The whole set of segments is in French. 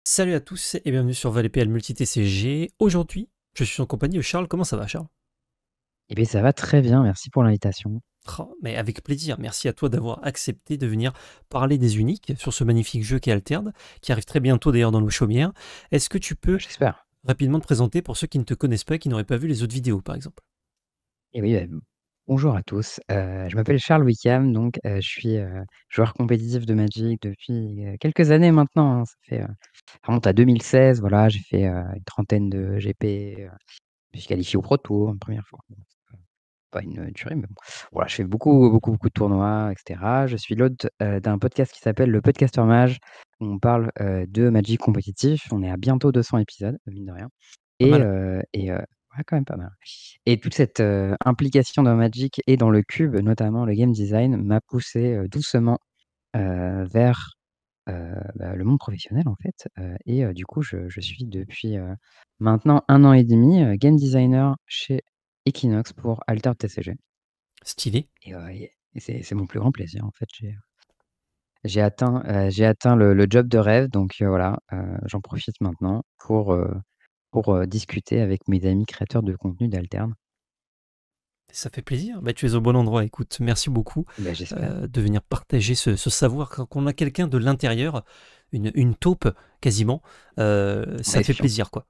Salut à tous et bienvenue sur ValetPL Multi-TCG. Aujourd'hui, je suis en compagnie de Charles. Comment ça va, Charles? Eh bien, ça va très bien, merci pour l'invitation. Oh, mais avec plaisir. Merci à toi d'avoir accepté de venir parler des uniques sur ce magnifique jeu qui est Alterne, qui arrive très bientôt d'ailleurs dans nos chaumières. Est-ce que tu peux J'espère. rapidement te présenter pour ceux qui ne te connaissent pas et qui n'auraient pas vu les autres vidéos, par exemple? Et oui, bonjour à tous. Je m'appelle Charles Wickham, donc je suis, joueur compétitif de Magic depuis, quelques années maintenant, hein. Ça remonte à 2016, voilà, j'ai fait, une trentaine de GP, je me suis qualifié au Pro Tour une première fois. Bon, c'est pas une tuerie, mais bon. Voilà, je fais beaucoup, beaucoup, beaucoup de tournois et cetera. Je suis l'hôte, d'un podcast qui s'appelle le Podcaster Mage, où on parle, de Magic compétitif. On est à bientôt 200 épisodes, mine de rien. Pas Et mal. ouais, quand même pas mal. Et toute cette, implication dans Magic et dans le cube, notamment le game design, m'a poussé, doucement, vers, le monde professionnel, en fait, du coup, je suis depuis, maintenant 1 an et demi, game designer chez Equinox pour Alter TCG. Stylé. Et c'est mon plus grand plaisir, en fait. J'ai atteint le job de rêve, donc voilà, j'en profite maintenant pour, discuter avec mes amis créateurs de contenu d'Alterne. Ça fait plaisir. Bah, tu es au bon endroit. Écoute, merci beaucoup Bah, j'espère. de venir partager ce savoir. Quand on a quelqu'un de l'intérieur, une taupe quasiment, ça Ouais, fait fiant. plaisir, quoi.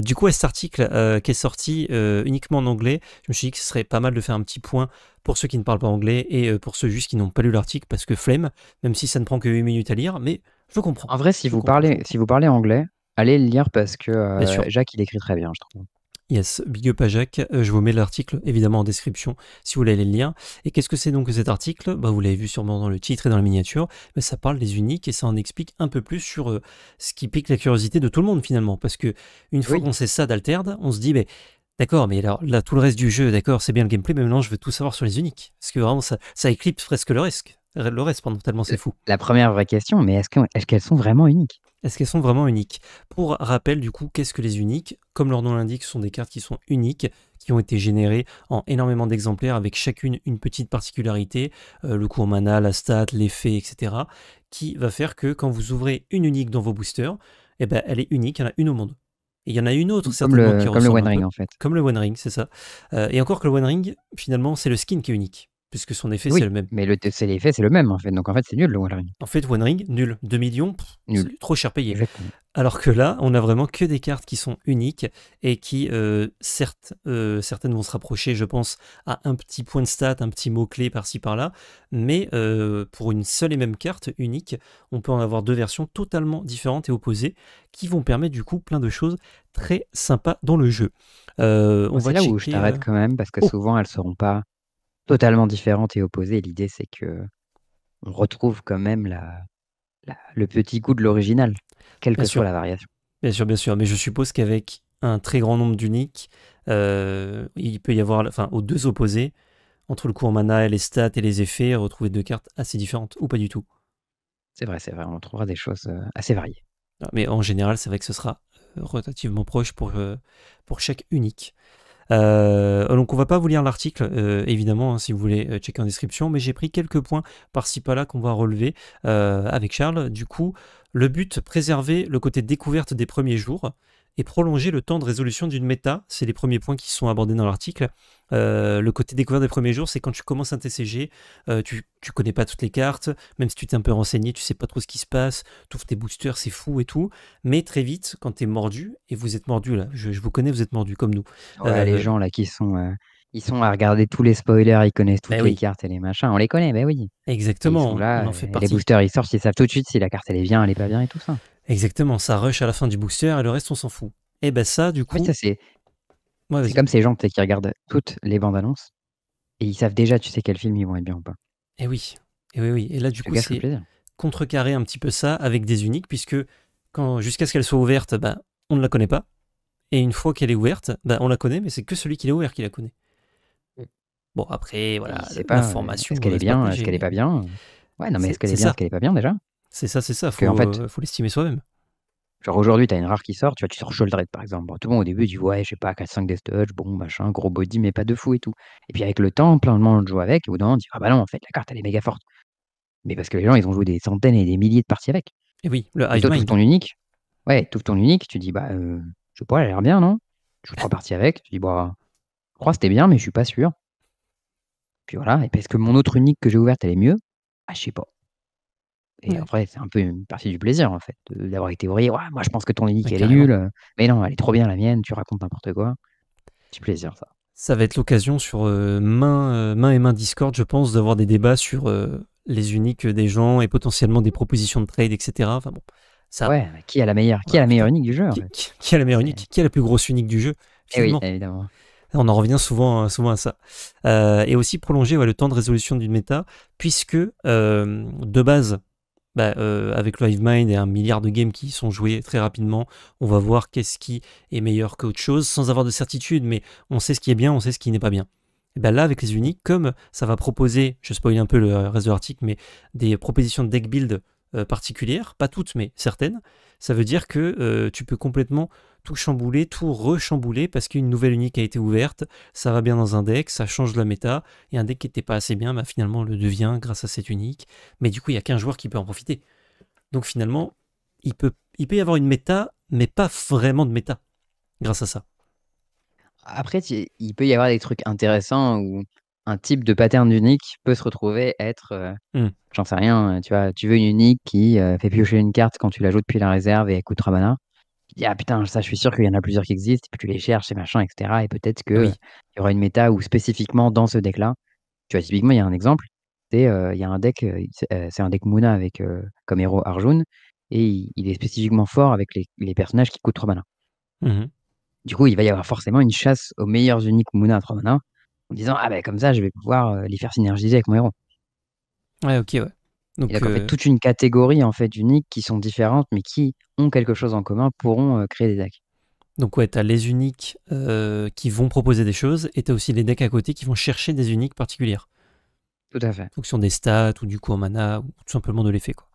Du coup, cet article qui est sorti uniquement en anglais, je me suis dit que ce serait pas mal de faire un petit point pour ceux qui ne parlent pas anglais et pour ceux juste qui n'ont pas lu l'article, parce que flemme, même si ça ne prend que 8 minutes à lire, mais je comprends. En vrai, Je comprends, je si comprends. vous parlez anglais, allez le lire parce que, Bien sûr. Jacques, il écrit très bien, je trouve. Yes, big up à Jacques. Je vous mets l'article évidemment en description si vous voulez aller le lire. Et qu'est-ce que c'est donc que cet article? Bah, vous l'avez vu sûrement dans le titre et dans la miniature, mais ça parle des uniques et ça en explique un peu plus sur ce qui pique la curiosité de tout le monde finalement. Parce que une fois Oui, qu'on sait ça d'Alterd, on se dit, mais d'accord, mais alors là, tout le reste du jeu, d'accord, c'est bien le gameplay, mais maintenant je veux tout savoir sur les uniques. Parce que vraiment, ça éclipse presque le reste, pendant tellement c'est fou. la première vraie question, mais est-ce qu'elles sont vraiment uniques? Est-ce qu'elles sont vraiment uniques? Pour rappel, du coup, qu'est-ce que les uniques? Comme leur nom l'indique, ce sont des cartes qui sont uniques, qui ont été générées en énormément d'exemplaires avec chacune une petite particularité, le coût en mana, la stat, l'effet, etc., qui va faire que quand vous ouvrez une unique dans vos boosters, eh ben, elle est unique, il y en a une au monde. Et il y en a une autre certainement qui Comme le ressemble One un Ring, peu, en fait. comme le One Ring, c'est ça. Et encore que le One Ring, finalement, c'est le skin qui est unique, puisque son effet, c'est Oui, le même. mais c'est l'effet, c'est le même, en fait, donc en fait, c'est nul, le One Ring. En fait, One Ring, nul. 2 millions, Nul, c'est trop cher payé. exactement. Alors que là, on a vraiment que des cartes qui sont uniques et qui, certes, certaines vont se rapprocher, je pense, à un petit point de stat, un petit mot-clé par-ci par-là, mais pour une seule et même carte unique, on peut en avoir deux versions totalement différentes et opposées qui vont permettre du coup plein de choses très sympas dans le jeu. On Moi, c'est va là où je checker. t'arrête quand même, parce que Oh, souvent, elles seront pas totalement différentes et opposées. L'idée, c'est que on retrouve quand même le petit goût de l'original, quelle bien que soit sûr, la variation. bien sûr, mais je suppose qu'avec un très grand nombre d'uniques, il peut y avoir, enfin, aux deux opposés, entre le coût en mana et les stats et les effets, retrouver deux cartes assez différentes, ou pas du tout. C'est vrai, on trouvera des choses assez variées. Mais en général, c'est vrai que ce sera relativement proche pour chaque unique. Donc on va pas vous lire l'article, évidemment, hein, si vous voulez checker en description, mais j'ai pris quelques points par-ci par-là qu'on va relever avec Charles. Du coup, le but, préserver le côté découverte des premiers jours et prolonger le temps de résolution d'une méta. C'est les premiers points qui sont abordés dans l'article. Le côté découverte des premiers jours, c'est quand tu commences un TCG, tu connais pas toutes les cartes, même si tu t'es un peu renseigné, tu sais pas trop ce qui se passe, tu ouvres tes boosters, c'est fou et tout, mais très vite, quand tu es mordu, et vous êtes mordu là, je vous connais, vous êtes mordu comme nous. Ouais, les Euh, gens là ils sont à regarder tous les spoilers, ils connaissent Ben toutes les oui, cartes et les machins, on les connaît, ben oui. Et ils sont exactement, on là, en fait les partie. boosters ils sortent, ils savent tout de suite si la carte elle est bien, elle est pas bien et tout ça. Exactement, ça rush à la fin du booster et le reste on s'en fout. Et ben ça, du En fait, ça coup, ouais, c'est vas-y. comme ces gens tu sais, qui regardent toutes les bandes annonces et ils savent déjà, tu sais, quels films ils vont être bien ou pas. Et oui, et oui, oui. Et là, Je du te coup, gâche le c'est plaisir. contrecarrer un petit peu ça avec des uniques, puisque jusqu'à ce qu'elle soit ouverte, ben, on ne la connaît pas. Et une fois qu'elle est ouverte, ben, on la connaît, mais c'est que celui qui l'a ouvert qui la connaît. Bon, après, Et il voilà, sait pas, est-ce l'information ne qu'elle est reste pas bien, est-ce piégée, qu'elle est mais pas bien? Ouais, non, mais est-ce qu'elle est c'est bien, est-ce ça, qu'elle est pas bien déjà? c'est ça, Parce qu'en fait, faut l'estimer soi-même. genre aujourd'hui, tu as une rare qui sort, tu vois, tu sors Sholdred par exemple. Bon, tout le monde au début dit ouais, je sais pas, 4-5 Death Touch, bon, machin, gros body, mais pas de fou et tout. Et puis avec le temps, plein de monde joue avec, et au bout d'un moment, on dit ah bah non, en fait, la carte elle est méga forte. Mais parce que les gens, ils ont joué des centaines et des milliers de parties avec. Et oui, le Et Hive toi, tu ouvres Mind. ton unique. Ouais, tu ouvres ton unique, tu dis, bah, je sais pas, elle a l'air bien, non? Tu joues 3 parties avec, tu dis, bah, je crois que c'était bien, mais je suis pas sûr. Puis voilà, et parce que mon autre unique que j'ai ouverte, elle est mieux? Ah, je sais pas. Et Ouais. après, c'est un peu une partie du plaisir, en fait, d'avoir été théories. «Ouais, moi, je pense que ton unique, Ouais, elle est carrément. nulle, mais non, elle est trop bien la mienne», tu racontes n'importe quoi. Petit plaisir, ça. Ça va être l'occasion sur main et main Discord, je pense, d'avoir des débats sur les uniques des gens et potentiellement des propositions de trade, etc. Enfin bon, ça, Ouais, mais qui a la meilleure voilà, putain. unique du jeu, en Qui, fait? qui a la meilleure C'est unique? Qui a la plus grosse unique du jeu, eh oui, finalement? évidemment. On en revient souvent à ça. Et aussi prolonger le temps de résolution d'une méta, puisque de base, avec le HiveMind et 1 milliard de games qui sont joués très rapidement, on va voir qu'est-ce qui est meilleur qu'autre chose, sans avoir de certitude, mais on sait ce qui est bien, on sait ce qui n'est pas bien. Et ben là, avec les uniques, comme ça va proposer, je spoil un peu le reste de l'article, mais des propositions de deck build particulières, pas toutes, mais certaines, ça veut dire que tu peux complètement tout chambouler, tout rechambouler, parce qu'une nouvelle unique a été ouverte, ça va bien dans un deck, ça change la méta, et un deck qui n'était pas assez bien, finalement le devient grâce à cette unique. Mais du coup, il n'y a qu'un joueur qui peut en profiter. Donc finalement, il peut y avoir une méta, mais pas vraiment de méta, grâce à ça. Après, il peut y avoir des trucs intéressants où un type de pattern unique peut se retrouver être, Hmm. j'en sais rien, tu vois, tu veux une unique qui fait piocher une carte quand tu la joues depuis la réserve et elle coûte 3 mana. Tu dis, ah putain, ça, je suis sûr qu'il y en a plusieurs qui existent, et puis tu les cherches et machin, etc. Et peut-être Ah qu'il oui. y aura une méta où spécifiquement dans ce deck-là, tu vois, typiquement, il y a un exemple, il y a un deck, c'est un deck Muna avec comme héros Arjun, et il est spécifiquement fort avec les personnages qui coûtent 3 mana. Mhm. Du coup, il va y avoir forcément une chasse aux meilleurs uniques Muna à 3 mana, en disant, ah ben comme ça, je vais pouvoir les faire synergiser avec mon héros. Ouais, ok, ouais. Et Donc, donc, en fait, toute une catégorie en fait d'uniques qui sont différentes, mais qui ont quelque chose en commun, pourront créer des decks. ouais, t'as les uniques qui vont proposer des choses, et t'as aussi les decks à côté qui vont chercher des uniques particulières, Tout à fait. en fonction des stats, ou du coup en mana, ou tout simplement de l'effet, quoi.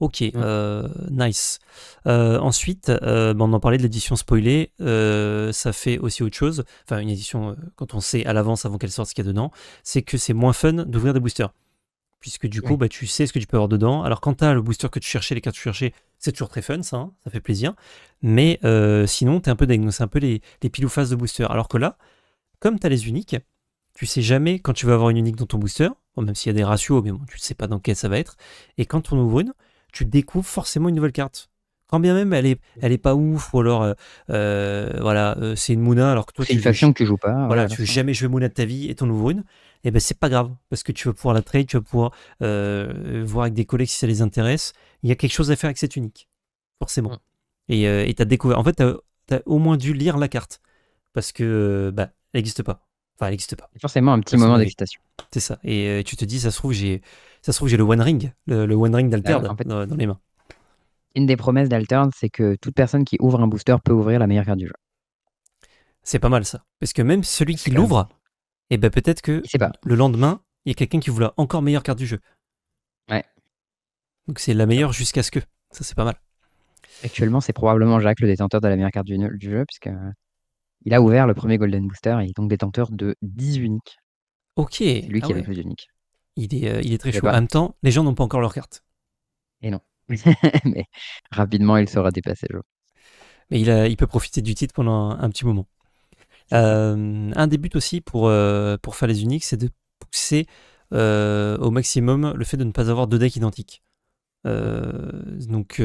Ok, Mm. nice. Ensuite, on en parlait de l'édition spoilée, ça fait aussi autre chose, enfin une édition, quand on sait à l'avance, avant qu'elle sorte, ce qu'il y a dedans, c'est que c'est moins fun d'ouvrir des boosters. Puisque du coup, Oui. tu sais ce que tu peux avoir dedans. Alors quand tu as le booster que tu cherchais, les cartes que tu cherchais, c'est toujours très fun, ça, hein, ça fait plaisir. Mais sinon, tu es un peu deg, c'est un peu les pile ou face de booster. Alors que là, comme tu as les uniques, tu sais jamais quand tu vas avoir une unique dans ton booster, bon, même s'il y a des ratios, mais bon, tu ne sais pas dans quel ça va être. Et quand on ouvre une, tu découvres forcément une nouvelle carte. Quand bien même elle est pas ouf, ou alors voilà, c'est une Muna, alors que toi C'est tu une veux, faction que tu joues pas, ouais, voilà, à la tu veux fin. jamais jouer Mona de ta vie et t'en ouvres une, et ben c'est pas grave, parce que tu vas pouvoir la trade, tu vas pouvoir voir avec des collègues si ça les intéresse. Il y a quelque chose à faire avec cette unique, forcément. Mm. Et t'as découvert. En fait, t'as au moins dû lire la carte, parce que elle n'existe pas. Enfin, elle n'existe pas. C'est forcément un petit Personne moment l'a vu. d'excitation. C'est ça. Et tu te dis, ça se trouve j'ai le One Ring, le One Ring d'Alterd En fait, dans les mains. une des promesses d'Altern, c'est que toute personne qui ouvre un booster peut ouvrir la meilleure carte du jeu. C'est pas mal ça, parce que même celui C'est qui quand même. l'ouvre, et ben peut-être que Il sait pas. le lendemain, il y a quelqu'un qui voulait encore meilleure carte du jeu. Ouais. Donc c'est la meilleure jusqu'à ce que. Ça, c'est pas mal. Actuellement, c'est probablement Jacques, le détenteur de la meilleure carte du jeu, puisque il a ouvert le premier Golden Booster et il est donc détenteur de 10 uniques. Ok, C'est lui ah qui a le ouais. plus d'uniques. Il est très Je sais chaud. En pas. même temps, les gens n'ont pas encore leur carte. Et non. Mais rapidement, il sera dépassé, je pense. Mais il peut profiter du titre pendant un petit moment. C'est ça. Un des buts aussi pour faire les uniques, c'est de pousser au maximum le fait de ne pas avoir deux decks identiques. Donc,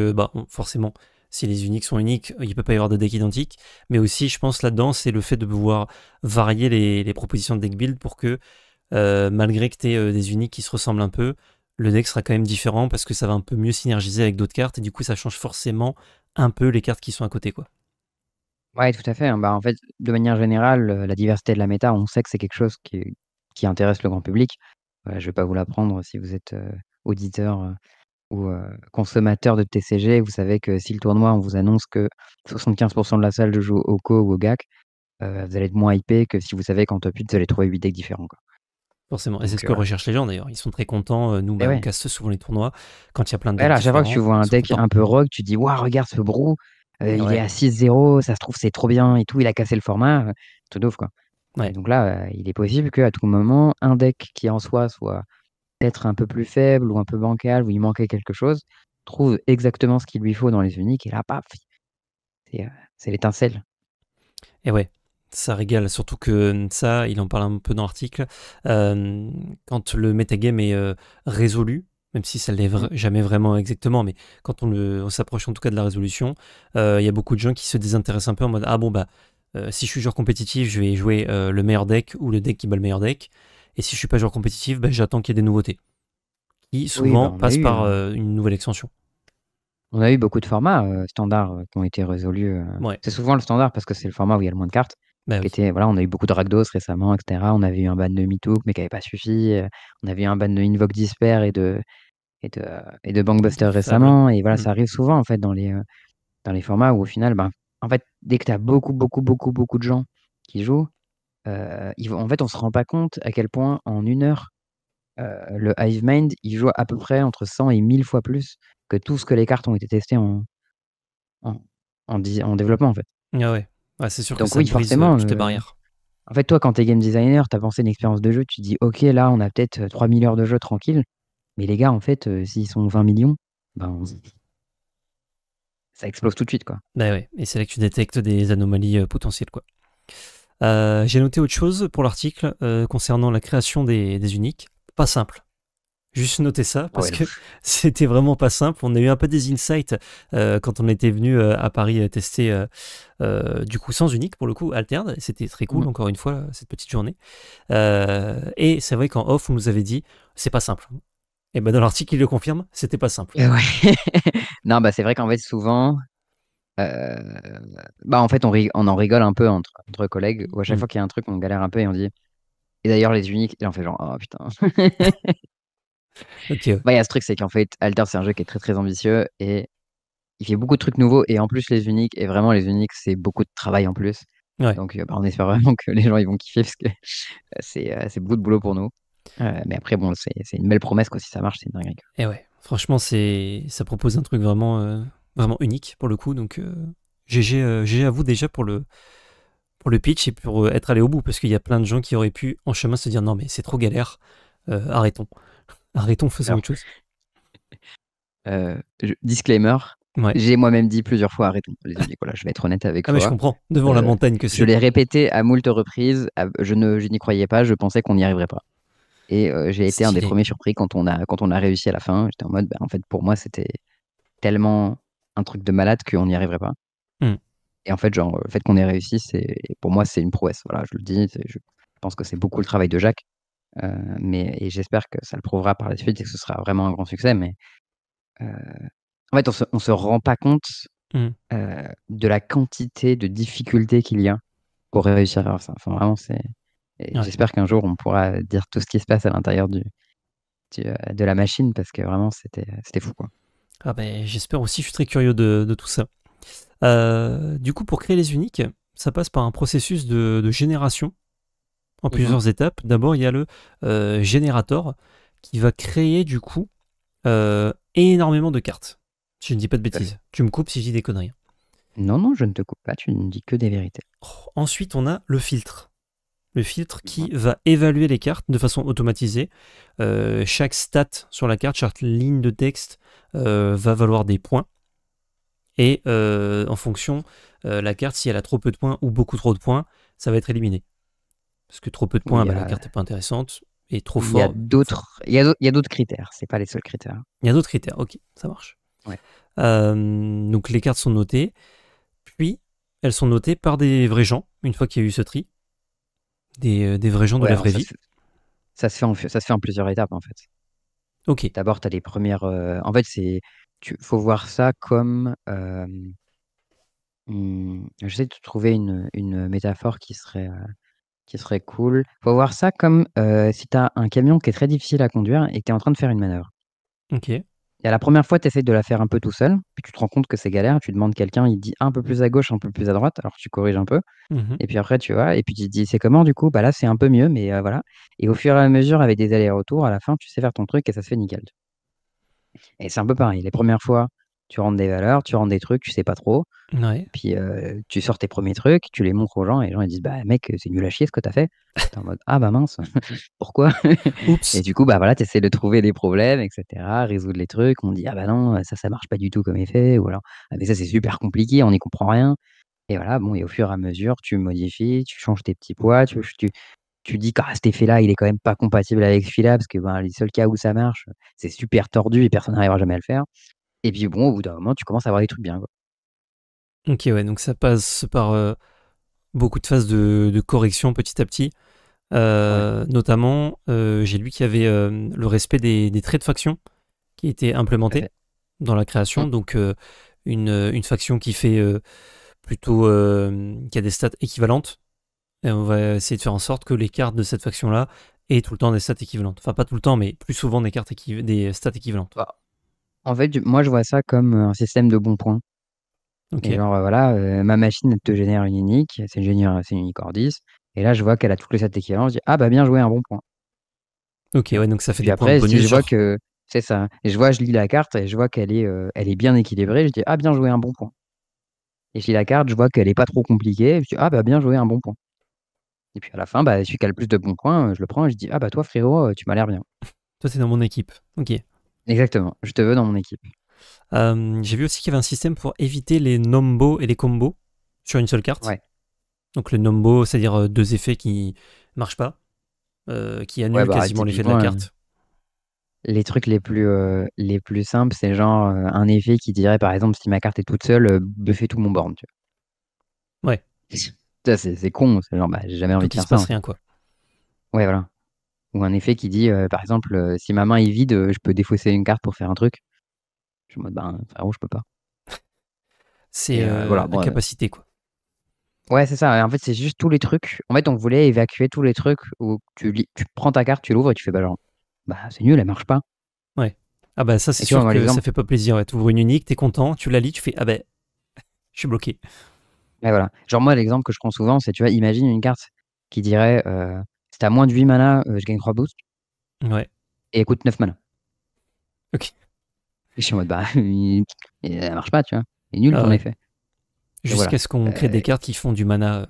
forcément, si les uniques sont uniques, il ne peut pas y avoir de deck identique. Mais aussi, je pense là-dedans, c'est le fait de pouvoir varier les propositions de deck build pour que, malgré que tu aies des uniques qui se ressemblent un peu, le deck sera quand même différent parce que ça va un peu mieux synergiser avec d'autres cartes et du coup, ça change forcément un peu les cartes qui sont à côté, quoi. Ouais, tout à fait, hein. Bah, en fait, de manière générale, la diversité de la méta, on sait que c'est quelque chose qui intéresse le grand public. Je vais pas vous l'apprendre si vous êtes, auditeur, ou consommateur de TCG. Vous savez que si le tournoi, on vous annonce que 75 de la salle joue au Co ou au GAC, vous allez être moins hypé que si vous savez qu'en top 8, vous allez trouver 8 decks différents, quoi. Forcément. Et c'est Donc ce que recherchent les gens d'ailleurs. Ils sont très contents. Nous, et on ouais. casse souvent les tournois. Quand il y a plein de Ouais, decks là, à chaque fois que tu différents, vois ils un sont deck contents. un peu rogue, tu dis: «Waouh, regarde ce Brew, Et il est ouais, à 6-0, ça se trouve, c'est trop bien et tout, il a cassé le format», truc de ouf, quoi. Et ouais. donc là, il est possible qu'à tout moment, un deck qui en soi soit peut-être un peu plus faible ou un peu bancal, où il manquait quelque chose, trouve exactement ce qu'il lui faut dans les uniques, et là, paf, c'est c'est l'étincelle. Et ouais, ça régale, surtout que ça, il en parle un peu dans l'article, quand le metagame est résolu, même si ça ne l'est Mm. jamais vraiment exactement, mais quand on s'approche en tout cas de la résolution, il y a beaucoup de gens qui se désintéressent un peu en mode ah bon bah si je suis joueur compétitif, je vais jouer le meilleur deck ou le deck qui bat le meilleur deck, et si je suis pas joueur compétitif, bah, j'attends qu'il y ait des nouveautés, qui Oui, souvent bah, passent par une nouvelle extension. on a eu beaucoup de formats standards qui ont été résolus. Ouais, C'est souvent le standard parce que c'est le format où il y a le moins de cartes. bah Qui oui, était, voilà, on a eu beaucoup de Rakdos récemment, etc. On avait eu un ban de Mitouk, mais qui n'avait pas suffi. On avait eu un ban de Invoke Despair et de de Bankbuster fable. récemment. Et voilà, Hmm. ça arrive souvent en fait dans les formats où au final, ben, en fait, dès que tu as beaucoup, beaucoup, beaucoup, beaucoup de gens qui jouent, en fait, on se rend pas compte à quel point en 1 heure, le Hive Mind, il joue à peu près entre 100 et 1000 fois plus que tout ce que les cartes ont été testées en, en développement en fait. Ah ouais. Ouais, c'est sûr que Donc ça oui, te brise forcément, toutes les barrières. en fait, toi, quand tu es game designer, tu as pensé une expérience de jeu, tu te dis, ok, là, on a peut-être 3000 heures de jeu tranquille, mais les gars, en fait, s'ils sont 20 millions, ben, ça explose tout de suite, quoi. Bah ouais, et c'est là que tu détectes des anomalies potentielles, quoi. J'ai noté autre chose pour l'article concernant la création des uniques. Pas simple. Juste noter ça Ah parce ouais, non. que c'était vraiment pas simple. On a eu un peu des insights quand on était venu à Paris tester du coup sans unique pour le coup alterne. C'était très cool Mm. encore une fois cette petite journée. Et c'est vrai qu'en off on nous avait dit c'est pas simple. Et ben dans l'article il le confirme, c'était pas simple. Ouais. Non, bah, c'est vrai qu'en fait, souvent, euh, bah, en fait, on en rigole un peu entre collègues, où à chaque Hmm. fois qu'il y a un truc, on galère un peu et on dit, et d'ailleurs, les uniques, et on fait genre, oh putain. Ok, Bah, il y a ce truc, c'est qu'en fait, Alter, c'est un jeu qui est très très ambitieux et il fait beaucoup de trucs nouveaux, et en plus, les uniques, et vraiment, les uniques, c'est beaucoup de travail en plus. ouais. Donc, bah, on espère vraiment que les gens ils vont kiffer parce que c'est beaucoup de boulot pour nous. Mais après, bon, c'est une belle promesse, quoi. Si ça marche, c'est une dinguerie, quoi. Et ouais. Franchement ça propose un truc vraiment vraiment unique pour le coup. Donc GG à vous déjà pour le pitch et pour être allé au bout, parce qu'il y a plein de gens qui auraient pu en chemin se dire non mais c'est trop galère, arrêtons, arrêtons, faisons Alors, autre chose. disclaimer, Ouais. j'ai moi-même dit plusieurs fois arrêtons les uniques. Voilà, je vais être honnête avec Ah mais je toi. comprends, devant la Euh, montagne que je c'est. l'ai répété à moult reprises. Je n'y croyais pas. Je pensais qu'on n'y arriverait pas. Et j'ai été un des Stylé. premiers surpris quand on a réussi à la fin. J'étais en mode, bah, en fait, pour moi, c'était tellement un truc de malade qu'on n'y arriverait pas. Hmm. Et en fait, genre, le fait qu'on ait réussi, pour moi, c'est une prouesse. Voilà, je le dis. Je pense que c'est beaucoup le travail de Jacques. Et j'espère que ça le prouvera par la suite et que ce sera vraiment un grand succès. Mais euh, en fait, on se rend pas compte Hmm. de la quantité de difficultés qu'il y a pour réussir à faire ça. Enfin, vraiment, et Ouais. j'espère qu'un jour, on pourra dire tout ce qui se passe à l'intérieur de la machine parce que vraiment, c'était fou, quoi. Ah ben j'espère aussi, je suis très curieux de tout ça. Du coup, pour créer les uniques, ça passe par un processus de génération en Mhm. plusieurs étapes. D'abord, il y a le générateur qui va créer du coup énormément de cartes. Si je ne dis pas de Tout à fait. bêtises. Tu me coupes si je dis des conneries. Non, non, je ne te coupe pas, tu ne dis que des vérités. Ensuite, on a le filtre. Le filtre Mhm. qui va évaluer les cartes de façon automatisée. Chaque stat sur la carte, chaque ligne de texte va valoir des points. Et en fonction, la carte, si elle a trop peu de points ou beaucoup trop de points, ça va être éliminé. Parce que trop peu de Oui, points, bah, la carte n'est pas intéressante. Et trop il y a fort, ça. d'autres, il y a d'autres critères, c'est pas les seuls critères. Il y a d'autres critères. Ok, ça marche. Ouais. Donc les cartes sont notées. Puis, elles sont notées par des vrais gens, une fois qu'il y a eu ce tri. Des vrais gens de Ouais, la alors vraie ça vie. se fait, ça se fait en plusieurs étapes, en fait. Ok. D'abord, tu as les premières. En fait, faut voir ça comme. J'essaie de trouver une métaphore qui serait cool. Faut voir ça comme si tu as un camion qui est très difficile à conduire et que tu es en train de faire une manœuvre. Ok. Et à la première fois, tu essaies de la faire un peu tout seul, puis tu te rends compte que c'est galère, tu demandes quelqu'un, il dit un peu plus à gauche, un peu plus à droite, alors tu corriges un peu, Mhm. et puis après tu vois, et puis tu te dis c'est comment du coup? Bah là c'est un peu mieux, mais voilà. Et au fur et à mesure, avec des allers-retours, à la fin, tu sais faire ton truc et ça se fait nickel. Et c'est un peu pareil. Les premières fois, tu rentres des valeurs, tu rentres des trucs, tu sais pas trop. Ouais. Puis tu sors tes premiers trucs, tu les montres aux gens et les gens ils disent bah mec, c'est nul à chier ce que t'as fait. T'es en mode ah bah mince, pourquoi? Et Oups. du coup, bah voilà, tu essaies de trouver des problèmes, et cetera, résoudre les trucs. On dit ah bah non, ça marche pas du tout comme effet, ou alors ah mais ça c'est super compliqué, on n'y comprend rien. Et voilà, bon, et au fur et à mesure, tu modifies, tu changes tes petits poids, tu dis que ah, cet effet-là, il est quand même pas compatible avec celui-là, parce que ben, les seuls cas où ça marche, c'est super tordu et personne n'arrivera jamais à le faire. Et puis bon, au bout d'un moment, tu commences à avoir des trucs bien, quoi. Ok, ouais, donc ça passe par beaucoup de phases de correction petit à petit. Ouais, Notamment, j'ai lu qu'il y avait le respect des traits de faction qui étaient tout à implémentés fait. dans la Mmh. création. Donc, une faction qui fait plutôt qui a des stats équivalentes. Et on va essayer de faire en sorte que les cartes de cette faction-là aient tout le temps des stats équivalentes. Enfin, pas tout le temps, mais plus souvent des stats équivalentes. Bah, en fait, moi, je vois ça comme un système de bons points. Et Ok. genre, voilà, ma machine, elle te génère une unique, c'est une unique hors 10. Et là, je vois qu'elle a toutes les stats équivalentes, je dis ah bah bien joué, un bon point. Ok, Tu vois. ouais, donc ça Et fait puis des points de après, si bonus, je vois genre. que c'est ça, et je lis la carte et je vois elle est bien équilibrée, je dis ah bien joué, un bon point. Et je lis la carte, je vois qu'elle est pas trop compliquée, je dis ah bah bien joué, un bon point. Et puis à la fin, bah, celui qui a le plus de bons points, je le prends et je dis ah bah toi frérot, tu m'as l'air bien. Toi, t'es dans mon équipe. Ok. Exactement, je te veux dans mon équipe. J'ai vu aussi qu'il y avait un système pour éviter les nombos et les combos sur une seule carte. Ouais. Donc le nombo, c'est-à-dire deux effets qui marchent pas, qui Ouais, annulent bah quasiment l'effet de la typiquement, carte. les trucs les plus simples, c'est genre un effet qui dirait par exemple si ma carte est toute seule, buffez tout mon board, tu Ouais, vois. Ça, c'est con, c'est genre bah, j'ai jamais envie donc de il faire se ça passe en fait. rien, quoi. Ouais, voilà. Ou un effet qui dit par exemple si ma main est vide, je peux défausser une carte pour faire un truc. Je suis en mode ben frérot, je peux pas. C'est Et voilà, bon, incapacité, quoi. ouais, c'est ça. En fait, c'est juste tous les trucs. En fait, on voulait évacuer tous les trucs où tu prends ta carte, tu l'ouvres et tu fais bah genre bah c'est nul, elle marche pas. Ouais. Ah bah ça, c'est Et tu vois, sûr moi que ça l'exemple, fait pas plaisir. Ouais. Tu ouvres une unique, t'es content, tu la lis, tu fais ah ben, je suis bloqué. ouais, voilà. Genre moi l'exemple que je prends souvent, c'est tu vois, imagine une carte qui dirait si t'as moins de 8 mana, je gagne 3 boosts Ouais. et elle coûte 9 mana. Ok. Et je suis en mode bah elle marche pas, tu vois. C'est nul Ah ton ouais. effet. Et voilà. Jusqu'à ce qu'on crée des Euh, cartes qui font du mana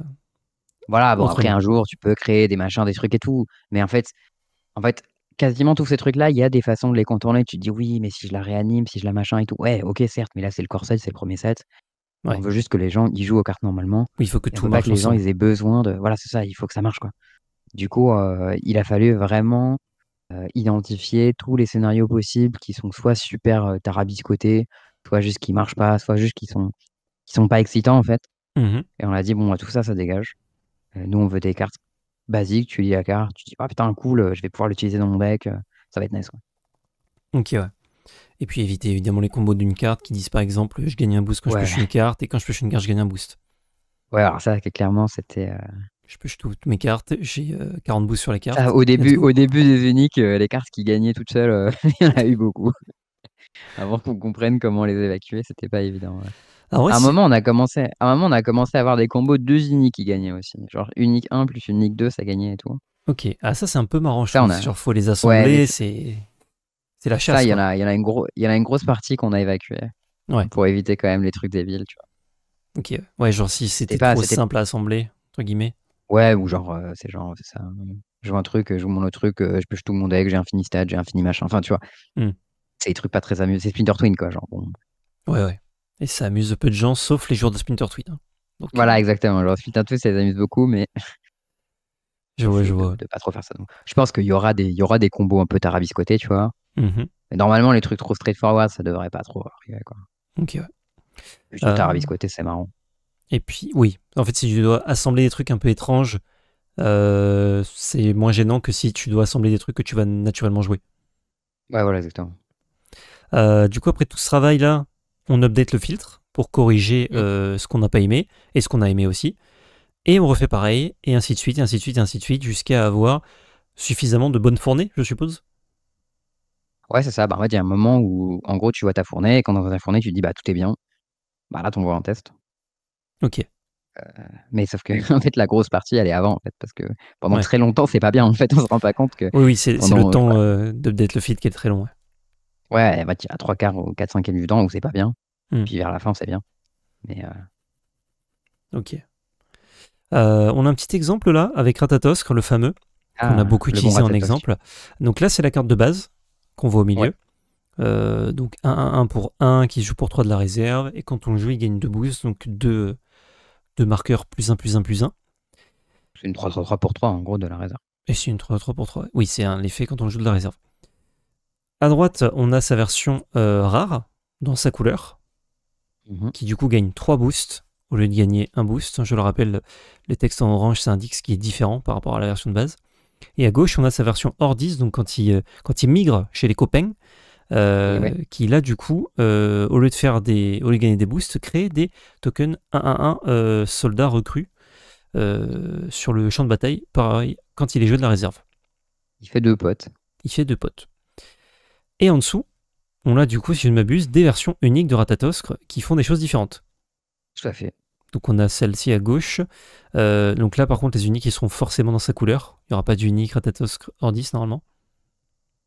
voilà, bon après autrement. un jour, tu peux créer des machins, des trucs et tout, mais en fait, quasiment tous ces trucs-là, il y a des façons de les contourner. Tu te dis oui, mais si je la réanime, si je la machin et tout. Ouais, ok, certes, mais là c'est le core set, c'est le premier set. Et on Ouais. veut juste que les gens y jouent aux cartes normalement. Oui, il faut que Et on tout veut pas que marche les gens ensemble. ils aient besoin de. Voilà, c'est ça, il faut que ça marche, quoi. Du coup, il a fallu vraiment identifier tous les scénarios possibles qui sont soit super tarabiscotés, soit juste qui marchent pas, soit juste qui sont pas excitants en fait. Mhm. Et on a dit bon, bah, tout ça, ça dégage. Nous, on veut des cartes basiques. Tu lis la carte, tu dis ah putain cool, je vais pouvoir l'utiliser dans mon deck, ça va être nice, quoi. Ok, ouais. Et puis éviter évidemment les combos d'une carte qui disent par exemple je gagne un boost quand je Ouais, pioche une carte et quand je pioche une carte je gagne un boost. ouais. Alors ça, clairement, c'était Je pioche toutes mes cartes, j'ai 40 boosts sur les ça cartes. Let's go. au début des uniques, les cartes qui gagnaient toutes seules, il y en a eu beaucoup. Avant qu'on comprenne comment les évacuer, c'était pas évident. Ouais. Alors ouais, À un c'est... moment, on a commencé à avoir des combos de 2 uniques qui gagnaient aussi. Genre unique 1 plus unique 2, ça gagnait et tout. Ok. Ah ça c'est un peu marrant je Ça, on trouve. a. Genre faut les Ouais, mais assembler, c'est la ça, chasse quoi. il y en a une grosse partie qu'on a évacuée Ouais. pour éviter quand même les trucs débiles, tu vois. Ok. Ouais, genre si C'était c'était pas, trop c'était, simple à assembler, entre guillemets. ouais, ou genre, c'est ça. Je joue un truc, je joue mon autre truc, je pioche tout mon deck, j'ai infini stat, j'ai infini machin. Enfin, tu vois, Hmm. c'est des trucs pas très amusants. C'est Splinter Twin, quoi. Genre, bon. Ouais, ouais. Et ça amuse peu de gens, sauf les joueurs de Splinter Twin, hein. Donc, Voilà, exactement. Genre, Splinter Twin, ça les amuse beaucoup, mais je vois, je essayer vois. de pas trop faire ça. Donc, je pense il y aura des combos un peu tarabiscotés, tu vois. Mhm. Mais normalement, les trucs trop straightforward, ça devrait pas trop arriver, quoi. Ok, ouais. Juste le Euh, tarabiscoté, c'est marrant. et puis, oui. En fait, si tu dois assembler des trucs un peu étranges, c'est moins gênant que si tu dois assembler des trucs que tu vas naturellement jouer. Ouais, voilà, exactement. Du coup, après tout ce travail-là, on update le filtre pour corriger Mm. ce qu'on n'a pas aimé et ce qu'on a aimé aussi. Et on refait pareil, et ainsi de suite, et ainsi de suite, et ainsi de suite, jusqu'à avoir suffisamment de bonnes fournées, je suppose. Ouais, c'est ça. Bah, en fait, il y a un moment où, en gros, tu vois ta fournée, et quand dans ta fournée, tu te dis, bah, tout est bien. Bah, là, t'envoies un test. Ok, Mais sauf que, en fait, la grosse partie, elle est avant, en fait, parce que pendant ouais. très longtemps, c'est pas bien. En fait, on se rend pas compte que Oui, oui, c'est le pendant, je sais temps pas, d'update le feed qui est très long. Ouais. ouais, elle va tirer à 3 quarts ou 4/5 du temps où c'est pas bien. Hmm. Puis vers la fin, c'est bien. Mais Ok. On a un petit exemple là avec Ratatoskr, le fameux, qu'on a beaucoup le bon utilisé en Ratatosk. exemple. Donc là, c'est la carte de base qu'on voit au Ouais. milieu. Donc 1-1-1 pour 1 qui joue pour 3 de la réserve. Et quand on le joue, il gagne 2 boosts, donc 2 marqueurs +1/+1/+1. C'est une 3-3-3 pour 3 en gros de la réserve. Et c'est une 3-3 pour 3. Oui, c'est un effet quand on joue de la réserve. À droite, on a sa version rare, dans sa couleur, qui du coup gagne 3 boosts au lieu de gagner un boost. Je le rappelle, les textes en orange, ça indique ce qui est différent par rapport à la version de base. Et à gauche, on a sa version Ordis, donc quand il migre chez les copains, qui là, du coup, au lieu de gagner des boosts, crée des tokens 1-1-1 soldats recrues sur le champ de bataille, pareil, quand il est joué de la réserve. Il fait 2 potes. Il fait 2 potes. Et en dessous, on a du coup, si je ne m'abuse, des versions uniques de Ratatoskr qui font des choses différentes. Tout à fait. Donc on a celle-ci à gauche. Donc là, par contre, les uniques, ils seront forcément dans sa couleur. Il n'y aura pas d'unique Ratatoskr Ordis, normalement.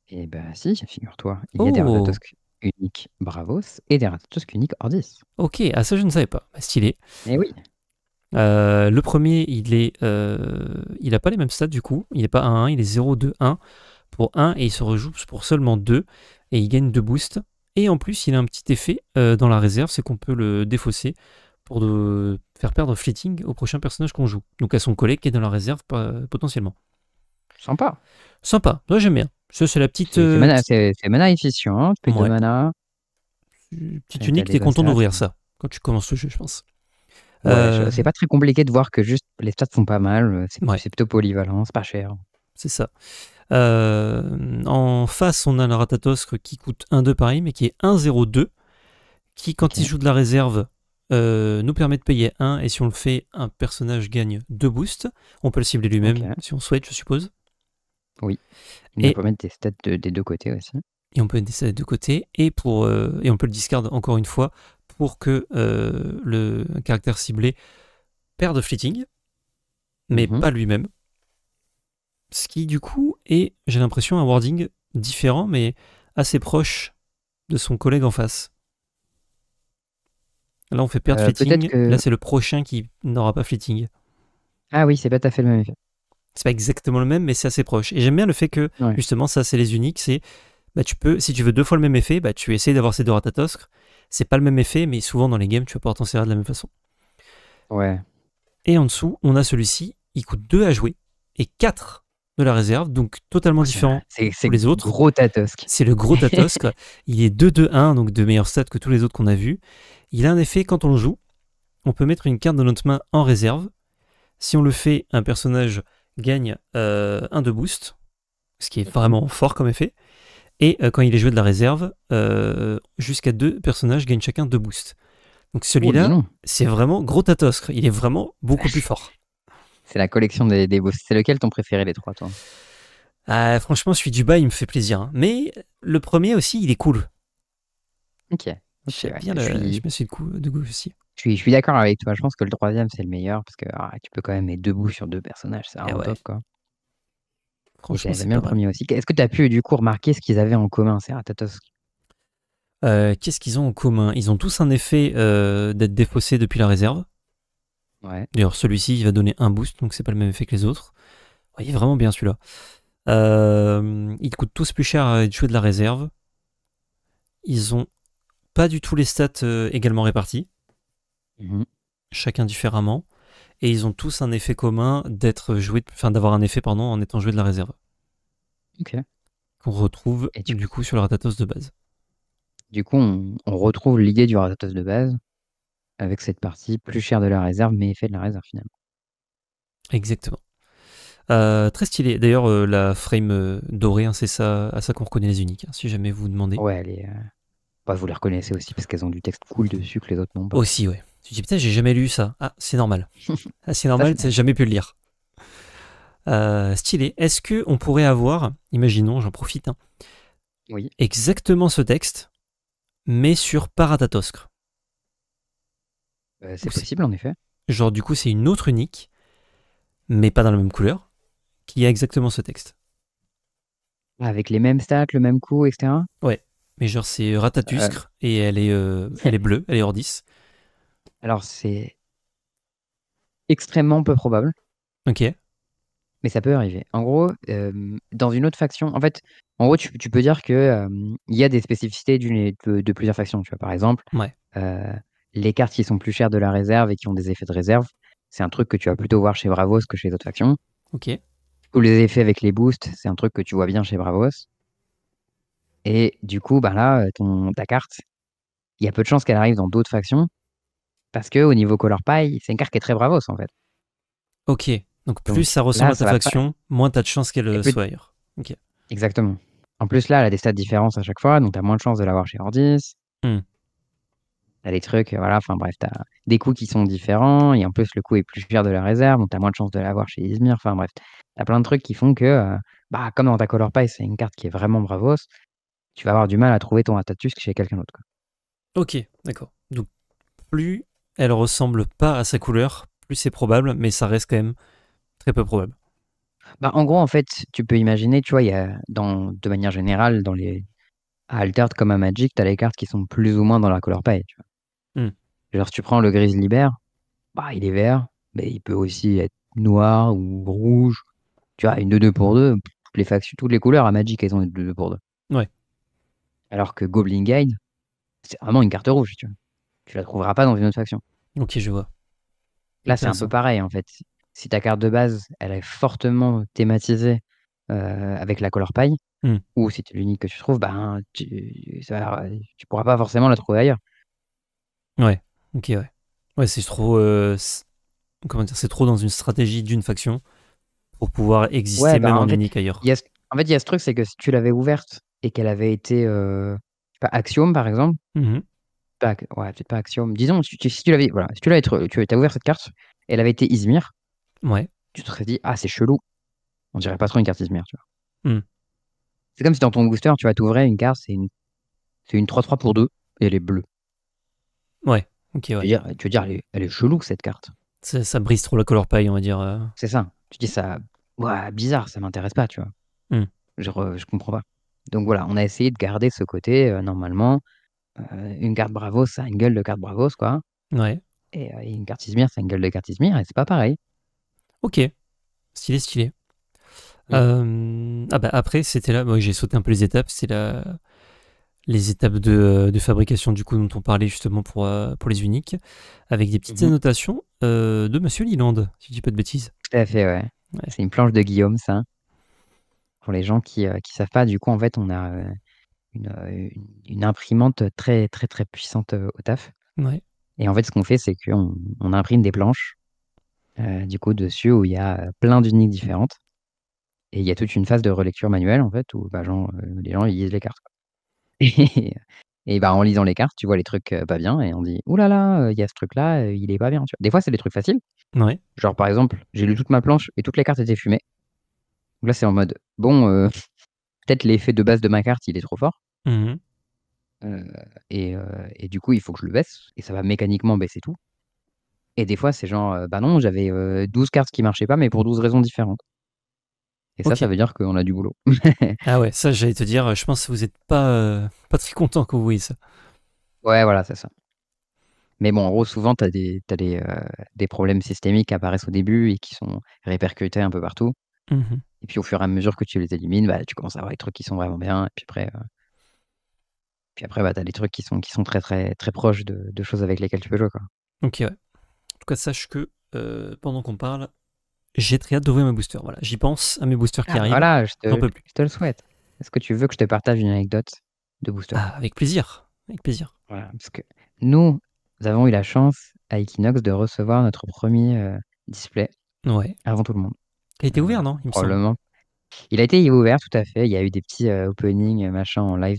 Et bah si, figure-toi, il y a des Ratatosk uniques Bravos et des Ratatosk uniques Ordis. Ok, ça je ne savais pas. Stylé. Eh oui. Le premier, il a pas les mêmes stats du coup. Il n'est pas 1-1, il est 0-2-1 pour 1 et il se rejoue pour seulement 2 et il gagne 2 boosts. Et en plus, il a un petit effet dans la réserve, c'est qu'on peut le défausser pour faire perdre Fleeting au prochain personnage qu'on joue. Donc à son collègue qui est dans la réserve potentiellement. Sympa. Sympa, moi j'aime bien. Ça, c'est la petite. C'est mana efficient, plus de Ouais. mana. Petite unique, t'es content d'ouvrir ça quand tu commences le jeu, je pense. Ouais, c'est pas très compliqué de voir que juste les stats sont pas mal. Ouais. C'est plutôt polyvalent, c'est pas cher. C'est ça. En face, on a le Ratatoskr qui coûte 1-2 pareil, mais qui est 1-0-2, qui, quand il joue de la réserve, nous permet de payer 1, et si on le fait, un personnage gagne 2 boosts. On peut le cibler lui-même, si on souhaite, je suppose. Oui. On peut mettre des stats des deux côtés aussi. Et on peut mettre des stats des deux côtés, et on peut le discard encore une fois, pour que le caractère ciblé perde Fleeting, mais pas lui-même. Ce qui, du coup, est, j'ai l'impression, un wording différent, mais assez proche de son collègue en face. Là, on fait perdre Fleeting. Là, c'est le prochain qui n'aura pas Fleeting. Ah oui, c'est pas tout à fait le même effet. C'est pas exactement le même, mais c'est assez proche. Et j'aime bien le fait que, justement, ça, c'est les uniques. C'est, tu peux, si tu veux 2 fois le même effet, tu essayes d'avoir ces 2 Ratatoskr. C'est pas le même effet, mais souvent dans les games, tu vas pouvoir t'en servir de la même façon. Ouais. Et en dessous, on a celui-ci. Il coûte 2 à jouer et 4 de la réserve, donc totalement différent de les autres. Gros Tatosk. C'est le gros Tatoskr. Il est 2-2-1, donc de meilleurs stats que tous les autres qu'on a vus. Il a un effet quand on le joue. On peut mettre une carte de notre main en réserve. Si on le fait, un personnage gagne 1 de boost, ce qui est vraiment fort comme effet. Et quand il est joué de la réserve, jusqu'à 2 personnages gagnent chacun 2 boosts. Donc celui-là, c'est vraiment gros Tatoskr. Il est vraiment beaucoup plus fort. C'est la collection des boosts. C'est lequel ton préféré, les 3, toi? Franchement, celui du bas, il me fait plaisir. Hein. Mais le premier aussi, il est cool. Ok. J'aime bien celui de goût aussi. Je suis d'accord avec toi. Je pense que le 3e, c'est le meilleur parce que tu peux quand même mettre 2 boosts sur 2 personnages. C'est vraiment top, quoi. Franchement, c'est bien le premier aussi. Est-ce que tu as pu, du coup, remarquer ce qu'ils avaient en commun, ces Ratatosk? Qu'est-ce qu'ils ont en commun? Ils ont tous un effet d'être défaussés depuis la réserve. Ouais. D'ailleurs, celui-ci, il va donner un boost, donc c'est pas le même effet que les autres. Il est vraiment bien celui-là. Ils coûtent tous plus cher à jouer de la réserve. Ils ont pas du tout les stats également répartis. Chacun différemment. Et ils ont tous un effet commun d'avoir un effet en étant joué de la réserve. Ok. Qu'on retrouve du coup sur le Ratatoskr de base. Du coup, on retrouve l'idée du Ratatoskr de base avec cette partie plus chère de la réserve, mais effet de la réserve finalement. Exactement. Très stylé. D'ailleurs, la frame dorée, c'est à ça qu'on reconnaît les uniques, si jamais vous demandez. Ouais, elle est. Vous les reconnaissez aussi parce qu'elles ont du texte cool dessus que les autres n'ont pas. Aussi, ouais. Tu te dis, putain, j'ai jamais lu ça. Ah, c'est normal. C'est normal, tu n'as jamais pu le lire. Stylé. Est-ce qu'on pourrait avoir, imaginons, j'en profite, oui. exactement ce texte, mais sur Ratatoskr? C'est possible, en effet. Genre, du coup, c'est une autre unique, mais pas dans la même couleur, qui a exactement ce texte. Avec les mêmes stats, le même coût, etc. Ouais. Mais genre, c'est Euh, Ratatusque et elle est bleue, elle est hors 10. alors, c'est extrêmement peu probable, Ok, mais ça peut arriver. En gros, dans une autre faction, en fait, en gros, tu peux dire que il y a des spécificités de plusieurs factions. Tu vois, par exemple, ouais, euh, les cartes qui sont plus chères de la réserve et qui ont des effets de réserve, c'est un truc que tu vas plutôt voir chez Bravos que chez les autres factions. ok, Ou les effets avec les boosts, c'est un truc que tu vois bien chez Bravos. Et du coup, bah là, ta carte, il y a peu de chances qu'elle arrive dans d'autres factions parce que au niveau Color Pie, c'est une carte qui est très Bravos en fait. ok. Donc plus Donc ça ressemble là, à ta ça va pas. faction, moins t'as de chances qu'elle Et plus... soit ailleurs. Ok. Exactement. En plus, là, elle a des stats différentes à chaque fois, donc t'as moins de chances de l'avoir chez Ordis. Hmm. T'as des trucs, voilà, enfin bref, t'as des coûts qui sont différents, et en plus, le coût est plus cher de la réserve, donc t'as moins de chances de l'avoir chez Izmir. Enfin bref, t'as plein de trucs qui font que, bah, comme dans ta Color Pie, c'est une carte qui est vraiment Bravos, tu vas avoir du mal à trouver ton Atatus chez quelqu'un d'autre, quoi. Ok, d'accord. Donc plus elle ressemble pas à sa couleur, plus c'est probable, mais ça reste quand même très peu probable. Bah, en gros, en fait, tu peux imaginer, tu vois, de manière générale, à Altered comme à Magic, t'as les cartes qui sont plus ou moins dans la Color Pie, tu vois. Hmm. Genre, si tu prends le Grizzly Bear, bah, il est vert, mais il peut aussi être noir ou rouge. Tu vois, une 2-2 pour 2, toutes les factions, toutes les couleurs à Magic, elles ont une 2-2 pour 2. Ouais, Alors que Goblin Guide, c'est vraiment une carte rouge, tu vois. Tu la trouveras pas dans une autre faction. ok, je vois. Là, c'est un peu Intéressant. pareil, en fait. Si ta carte de base, elle est fortement thématisée avec la Color Pie, Hmm. ou si c'est l'unique que tu trouves, ben, tu pourras pas forcément la trouver ailleurs. Ouais, ok, ouais. Ouais, c'est trop. Comment dire, c'est trop dans une stratégie d'une faction pour pouvoir Ouais, exister bah même en en fait, unique ailleurs. en fait, il y a ce truc, c'est que si tu l'avais ouverte et qu'elle avait été, je sais pas, Axiom par exemple, Mhm. ouais, peut-être pas Axiom, disons, si tu l'avais, voilà, si tu l'avais, tu as ouvert cette carte, elle avait été Izmir, Ouais. tu te serais dit, ah, c'est chelou, on dirait pas trop une carte Izmir, tu vois. Hmm. C'est comme si dans ton booster, tu vas t'ouvrir une carte, c'est une 3-3 pour 2 et elle est bleue. Ouais, ok, ouais. Tu veux dire, elle est chelou cette carte. Ça brise trop la color pie, on va dire. C'est ça. Tu dis ça, ouais, bizarre, ça m'intéresse pas, tu vois. Hmm. Je comprends pas. Donc voilà, on a essayé de garder ce côté, normalement, une carte Bravos, ça a une gueule de carte Bravos, quoi. Ouais. Et une carte Izmir, ça a une gueule de carte Izmir, et c'est pas pareil. Ok. Stylé, stylé. Mm. Ah bah après, c'était là, moi j'ai sauté un peu les étapes, c'est les étapes de fabrication du coup dont on parlait justement pour les uniques, avec des petites Mhm. annotations de Monsieur Leland, si je dis pas de bêtises. Tout à fait, ouais. Ouais. C'est une planche de Guillaume, ça. Pour les gens qui savent pas, du coup, en fait, on a une imprimante très, très, très puissante au taf. Ouais. Et en fait, ce qu'on fait, c'est qu'on imprime des planches, du coup, dessus, où il y a plein d'uniques différentes. Et il y a toute une phase de relecture manuelle, en fait, où bah, les gens ils lisent les cartes, quoi. Et bah, en lisant les cartes, tu vois les trucs pas bien, et on dit, ouh là là, il y a ce truc-là, il est pas bien, tu vois. Des fois, c'est des trucs faciles. Ouais. Genre, par exemple, j'ai lu toute ma planche et toutes les cartes étaient fumées. Donc là, c'est en mode, bon, peut-être l'effet de base de ma carte, il est trop fort. Mhm. euh, et du coup, il faut que je le baisse, et ça va mécaniquement baisser tout. Et des fois, c'est genre, bah non, j'avais 12 cartes qui marchaient pas, mais pour 12 raisons différentes. Et ça Ok. veut dire qu'on a du boulot. Ah ouais, ça j'allais te dire, je pense que vous êtes pas très content quand vous voyez ça. Ouais, voilà, c'est ça. Mais bon, en gros, souvent, des problèmes systémiques qui apparaissent au début et qui sont répercutés un peu partout. Mhm. Et puis, au fur et à mesure que tu les élimines, bah, tu commences à avoir des trucs qui sont vraiment bien. Et puis après, bah, tu as des trucs qui sont très, très, très proches de choses avec lesquelles tu peux jouer, quoi. Ok, ouais. En tout cas, sache que pendant qu'on parle, j'ai très hâte d'ouvrir mes boosters. Voilà, j'y pense à mes boosters qui Ah, bah arrivent, voilà, j'en peux plus. je te le souhaite. Est-ce que tu veux que je te partage une anecdote de booster? Ah, avec plaisir, avec plaisir. Voilà, parce que nous avons eu la chance à Equinox de recevoir notre premier display Ouais. avant tout le monde. Il a été ouvert, non, il me semble. Probablement. Il a été ouvert, tout à fait. Il y a eu des petits openings, machin, en live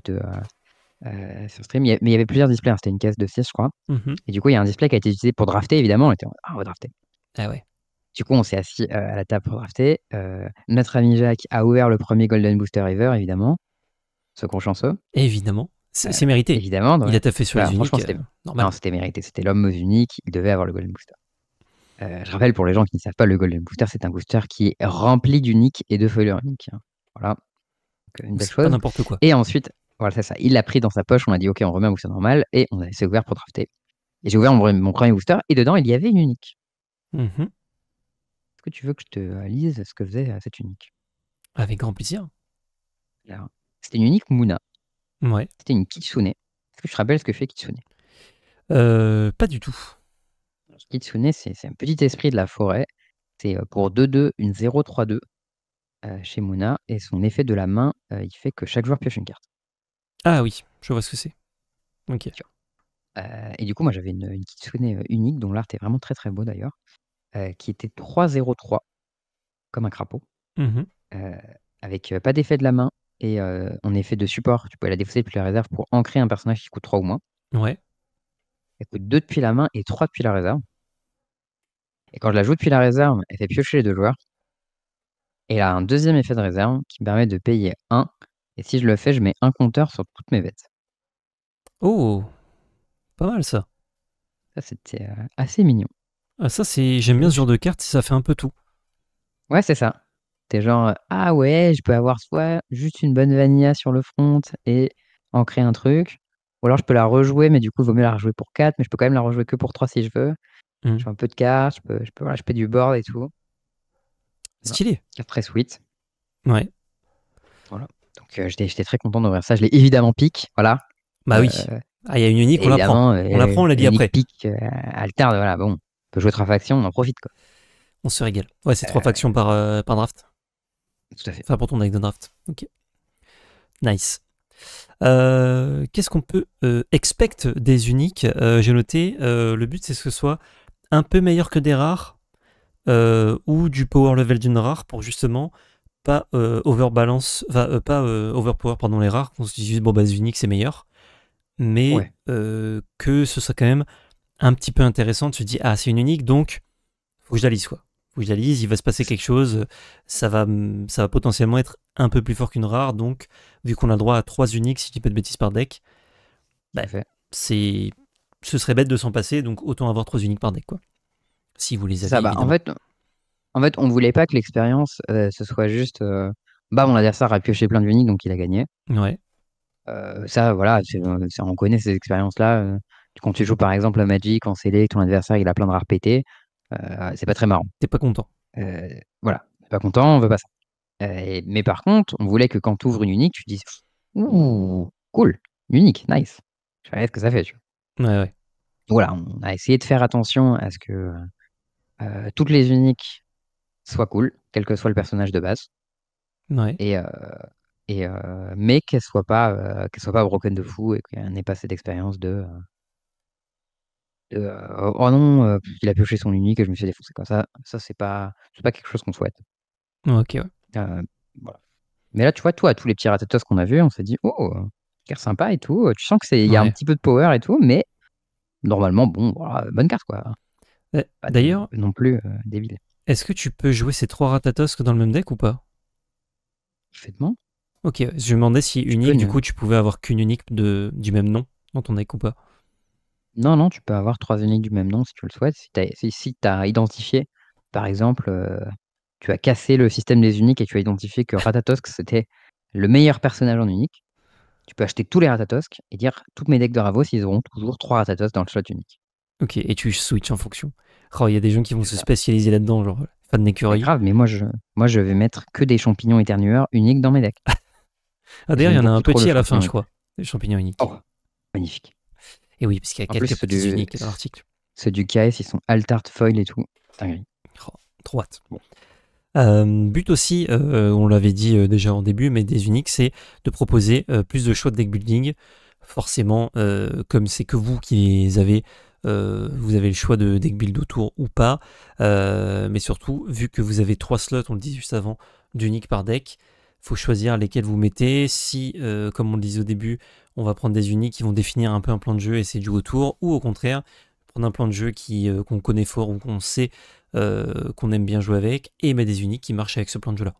sur stream. Mais il y avait plusieurs displays, hein. C'était une caisse de 6, je crois. Mhm. Et du coup, il y a un display qui a été utilisé pour drafter, évidemment. On était en mode, ah, on va drafter. Ah ouais. Du coup, on s'est assis à la table pour drafter. Notre ami Jacques a ouvert le premier Golden Booster ever, évidemment. Second chanceux. Évidemment, Euh, c'est mérité. évidemment. Il a taffé sur Voilà, les franchement, uniques, c'était non, normal. c'était mérité. C'était l'homme aux uniques. Il devait avoir le Golden Booster. Je rappelle pour les gens qui ne savent pas, le Golden Booster, c'est un booster qui est rempli d'uniques et de foilers uniques, hein. Voilà, donc, une belle C'est pas chose. n'importe quoi. Et ensuite, Voilà, c'est ça. Il l'a pris dans sa poche, on a dit ok, on remet un booster normal et s'est ouvert pour drafter. Et j'ai ouvert mon premier booster et dedans il y avait une unique. Mhm. Est-ce que tu veux que je te lise ce que faisait cette unique? Avec grand plaisir. Alors, c'était une unique Muna. Ouais. C'était une Kitsune. Est-ce que tu te rappelles ce que fait Kitsune? Pas du tout. Kitsune, c'est un petit esprit de la forêt. C'est pour 2-2, une 0-3-2 chez Muna. Et son effet de la main, il fait que chaque joueur pioche une carte. Ah oui, je vois ce que c'est. Ok. Et du coup, moi, j'avais une Kitsune unique, dont l'art est vraiment très très beau d'ailleurs, qui était 3-0-3, comme un crapaud, Mhm. euh, avec pas d'effet de la main. Et en effet de support, tu pouvais la défausser depuis la réserve pour ancrer un personnage qui coûte 3 ou moins. Ouais. Elle coûte 2 depuis la main et 3 depuis la réserve. Et quand je la joue depuis la réserve, elle fait piocher les deux joueurs. Et elle a un deuxième effet de réserve qui me permet de payer 1. Et si je le fais, je mets un compteur sur toutes mes bêtes. Oh, pas mal ça. Ça, c'était assez mignon. Ah, ça, c'est. J'aime bien ce genre de carte, ça fait un peu tout. Ouais, c'est ça. T'es genre, ah ouais, je peux avoir soit juste une bonne vanilla sur le front et en créer un truc. Ou alors je peux la rejouer, mais du coup, il vaut mieux la rejouer pour 4, mais je peux quand même la rejouer que pour 3 si je veux. Je Mhm. fais un peu de cartes, voilà, je fais du board et tout. Voilà. Stylé. Carte très sweet. Ouais. Voilà. Donc j'étais très content d'ouvrir ça. Je l'ai évidemment pique. Voilà. Bah Euh, oui. Ah, il y a une unique, on la prend. évidemment, On la prend, on la dit unique après. pique alter, voilà, bon. On peut jouer 3 factions, on en profite, quoi. On se régale. Ouais, c'est 3 Euh, factions par draft. Tout à fait. Enfin, pour ton deck de draft. Ok. Nice. Qu'est-ce qu'on peut expect des uniques? J'ai noté, le but c'est que ce soit un peu meilleur que des rares ou du power level d'une rare pour justement pas overbalance, enfin pas overpower pardon les rares, qu'on se dise juste bon base unique c'est meilleur, mais Ouais. que ce soit quand même un petit peu intéressant. Tu te dis ah c'est une unique donc faut que je la lise quoi. Faut que je la lise, il va se passer quelque chose, ça va potentiellement être un peu plus fort qu'une rare, donc vu qu'on a le droit à 3 uniques si je dis pas de bêtises par deck, Tout bah, à fait. c'est ce serait bête de s'en passer, donc autant avoir 3 uniques par deck quoi. Si vous les C'est avez ça. Bah, évidemment. en fait, on voulait pas que l'expérience, ce soit juste, bah, mon adversaire a pioché plein de uniques, donc il a gagné. Ouais, Ça, voilà, on connaît ces expériences-là. Quand tu joues par exemple à Magic en scellé, que ton adversaire il a plein de rares pétés, c'est pas très marrant. t'es pas content. Voilà, on est pas content, on veut pas ça. Mais par contre, on voulait que quand tu ouvres une unique, tu te dises ouh, cool, unique, nice. Je sais ce que ça fait, tu vois. Ouais, ouais. Voilà, on a essayé de faire attention à ce que toutes les uniques soient cool, quel que soit le personnage de base, Ouais. et, mais qu'elles soient pas broken de fou et qu'elles n'aient pas cette expérience oh non, il a pioché son unique et je me suis défoncé comme ça. Ça, c'est pas quelque chose qu'on souhaite. Ok, ouais. Euh, voilà. Mais là, tu vois, toi, tous les petits ratatos qu'on a vus, on s'est dit, oh, carte sympa et tout. Tu sens il y a un Ouais. petit peu de power et tout, mais normalement, bon, voilà, bonne carte, quoi. Pas D'ailleurs, non plus débile. est-ce que tu peux jouer ces 3 Ratatosk dans le même deck ou pas? Parfaitement. Ok, je me demandais si Tu peux unique, du coup, tu pouvais avoir qu'une unique du même nom dans ton deck ou pas. Non, non, tu peux avoir 3 uniques du même nom si tu le souhaites. Si t'as identifié, par exemple, tu as cassé le système des uniques et tu as identifié que Ratatosk, c'était le meilleur personnage en unique. Tu peux acheter tous les Ratatosk et dire toutes mes decks de Ravos, ils auront toujours 3 Ratatosk dans le slot unique. Ok, et tu switches en fonction. Oh, il y a des gens qui vont C'est se ça. spécialiser là-dedans, genre fan C'est d'écureuil. grave, mais moi, je vais mettre que des champignons éternueurs uniques dans mes decks. Ah, d'ailleurs, il y J'aime en a un beaucoup trop le petit à la fin, champignon je crois. éternue. Des champignons uniques. Oh, magnifique. Et oui, parce qu'il y a En plus, quelques petits uniques dans l'article. ceux du KS, ils sont Altart Foil et tout. Dinguerie. Oh, trop hâte. Bon. But aussi, on l'avait dit déjà en début, mais des uniques, c'est de proposer plus de choix de deck building. Forcément, comme c'est que vous qui les avez, vous avez le choix de deck build autour ou pas. Mais surtout, vu que vous avez 3 slots, on le dit juste avant, d'uniques par deck, faut choisir lesquels vous mettez. Si, comme on le disait au début, on va prendre des uniques qui vont définir un peu un plan de jeu et essayer de jouer autour, ou au contraire, prendre un plan de jeu qu'on connaît fort ou qu'on sait qu'on aime bien jouer avec, et mettre des uniques qui marchent avec ce plan de jeu-là.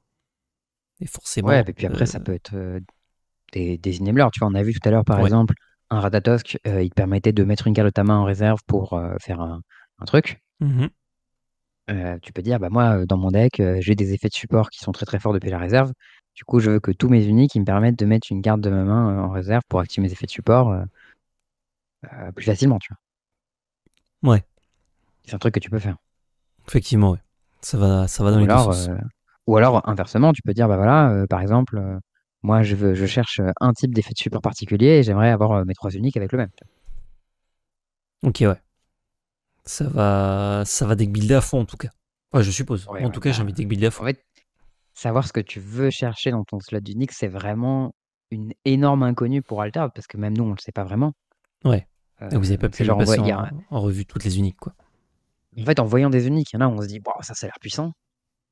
Et Ouais, forcément, et puis après, ça peut être des enablers. Tu vois, on a vu tout à l'heure, par ouais. exemple, un Ratatosk, il te permettait de mettre une carte de ta main en réserve pour faire un truc. Mhm. Tu peux dire, bah moi, dans mon deck, j'ai des effets de support qui sont très très forts depuis la réserve. Du coup, je veux que tous mes uniques, ils me permettent de mettre une carte de ma main en réserve pour activer mes effets de support plus facilement, tu vois. Ouais, C'est un truc que tu peux faire. effectivement, ouais. Ça va dans Ou les deux alors, sens. inversement, tu peux dire, bah voilà, par exemple, moi je cherche un type d'effet de support particulier et j'aimerais avoir mes 3 uniques avec le même. Ok, ouais. Ça va deck builder à fond en tout cas. Ouais, je suppose. Ouais, Moi, en ouais, tout cas, j'ai envie de deck builder à en fond. fait, savoir ce que tu veux chercher dans ton slot d'unique, c'est vraiment une énorme inconnue pour Alter, parce que même nous, on le sait pas vraiment. Ouais. Et vous n'avez pas C'est pu genre, passer en revue toutes les uniques, quoi. en fait, en voyant des uniques, il y en a, on se dit, bon, ça a l'air puissant.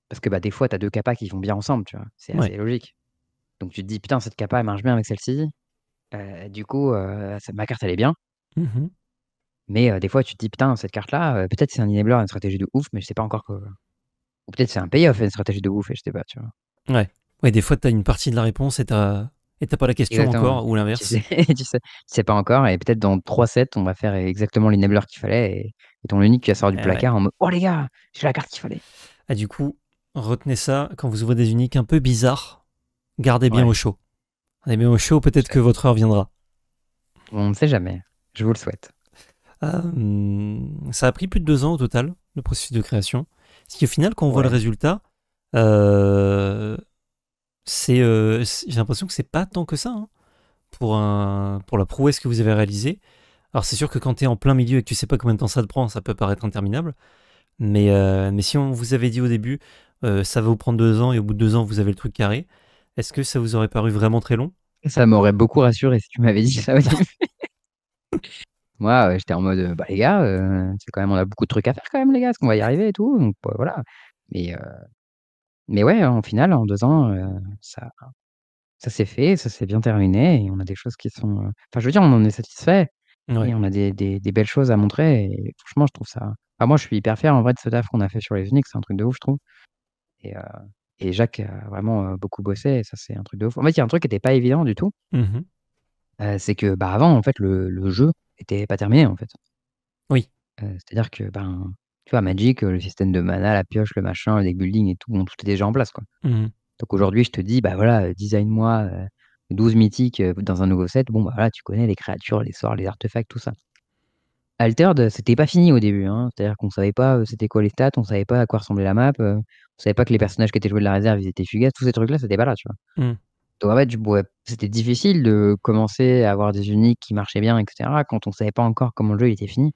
Parce que bah, des fois, tu as 2 capas qui vont bien ensemble, tu vois. C'est Ouais. assez logique. Donc tu te dis, putain, cette capa, elle marche bien avec celle-ci. Du coup, ma carte, elle est bien. Mhm. Mais des fois, tu te dis, putain, cette carte-là, peut-être c'est un enabler, une stratégie de ouf, mais je sais pas encore que. Ou peut-être c'est un payoff, une stratégie de ouf, et je sais pas, tu vois. Ouais. Ouais, des fois, tu as une partie de la réponse et t'as pas la question Exactement. encore, ou Tu l'inverse. sais, tu sais pas encore, et peut-être dans 3 sets, on va faire exactement l'enabler qu'il fallait, et ton unique, tu vas sortir du Eh ouais. placard en mode, oh les gars, j'ai la carte qu'il fallait. Ah, du coup, retenez ça, quand vous ouvrez des uniques un peu bizarres, gardez bien au Ouais, chaud. Gardez bien au chaud, peut-être que votre heure viendra. on ne sait jamais. Je vous le souhaite. Ça a pris plus de 2 ans au total, le processus de création. Parce qu'au final, quand on voit le Ouais. résultat, j'ai l'impression que c'est pas tant que ça, hein, pour la prouesse que vous avez réalisée. Alors c'est sûr que quand tu es en plein milieu et que tu sais pas combien de temps ça te prend, ça peut paraître interminable. Mais si on vous avait dit au début, ça va vous prendre 2 ans et au bout de 2 ans vous avez le truc carré, est-ce que ça vous aurait paru vraiment très long? Ça m'aurait beaucoup rassuré si tu m'avais dit ça au début. Moi, j'étais en mode, bah les gars, c'est quand même, on a beaucoup de trucs à faire quand même les gars, est-ce qu'on va y arriver et tout? Donc bah, voilà. Mais, heu, mais ouais, en final, en 2 ans, ça s'est fait, ça s'est bien terminé et on a des choses qui sont, enfin je veux dire, on en est satisfait Ouais. et on a des belles choses à montrer et franchement, je trouve ça, moi, je suis hyper fier en vrai de ce taf qu'on a fait sur les Unix, c'est un truc de ouf, je trouve. Et heu et Jacques a vraiment, beaucoup bossé et ça, c'est un truc de ouf. En fait, il y a un truc qui était pas évident du tout, Mhm. c'est que, bah, avant, en fait, le jeu était pas terminé, en fait. Oui. C'est-à-dire que, ben, tu vois, Magic, le système de mana, la pioche, le machin, le deck building et tout, bon, tout est déjà en place, quoi. Mhm. Donc aujourd'hui, je te dis, bah, voilà, design-moi, 12 mythiques, dans un nouveau set. Bon, bah, voilà, tu connais les créatures, les sorts, les artefacts, tout ça. Altered, c'était pas fini au début, hein. C'est-à-dire qu'on savait pas, c'était quoi les stats, on savait pas à quoi ressemblait la map, on savait pas que les personnages qui étaient joués de la réserve, ils étaient fugaces, tous ces trucs-là, c'était pas là, tu vois? Mhm. Donc en fait, c'était difficile de commencer à avoir des uniques qui marchaient bien et cetera, quand on savait pas encore comment le jeu il était fini.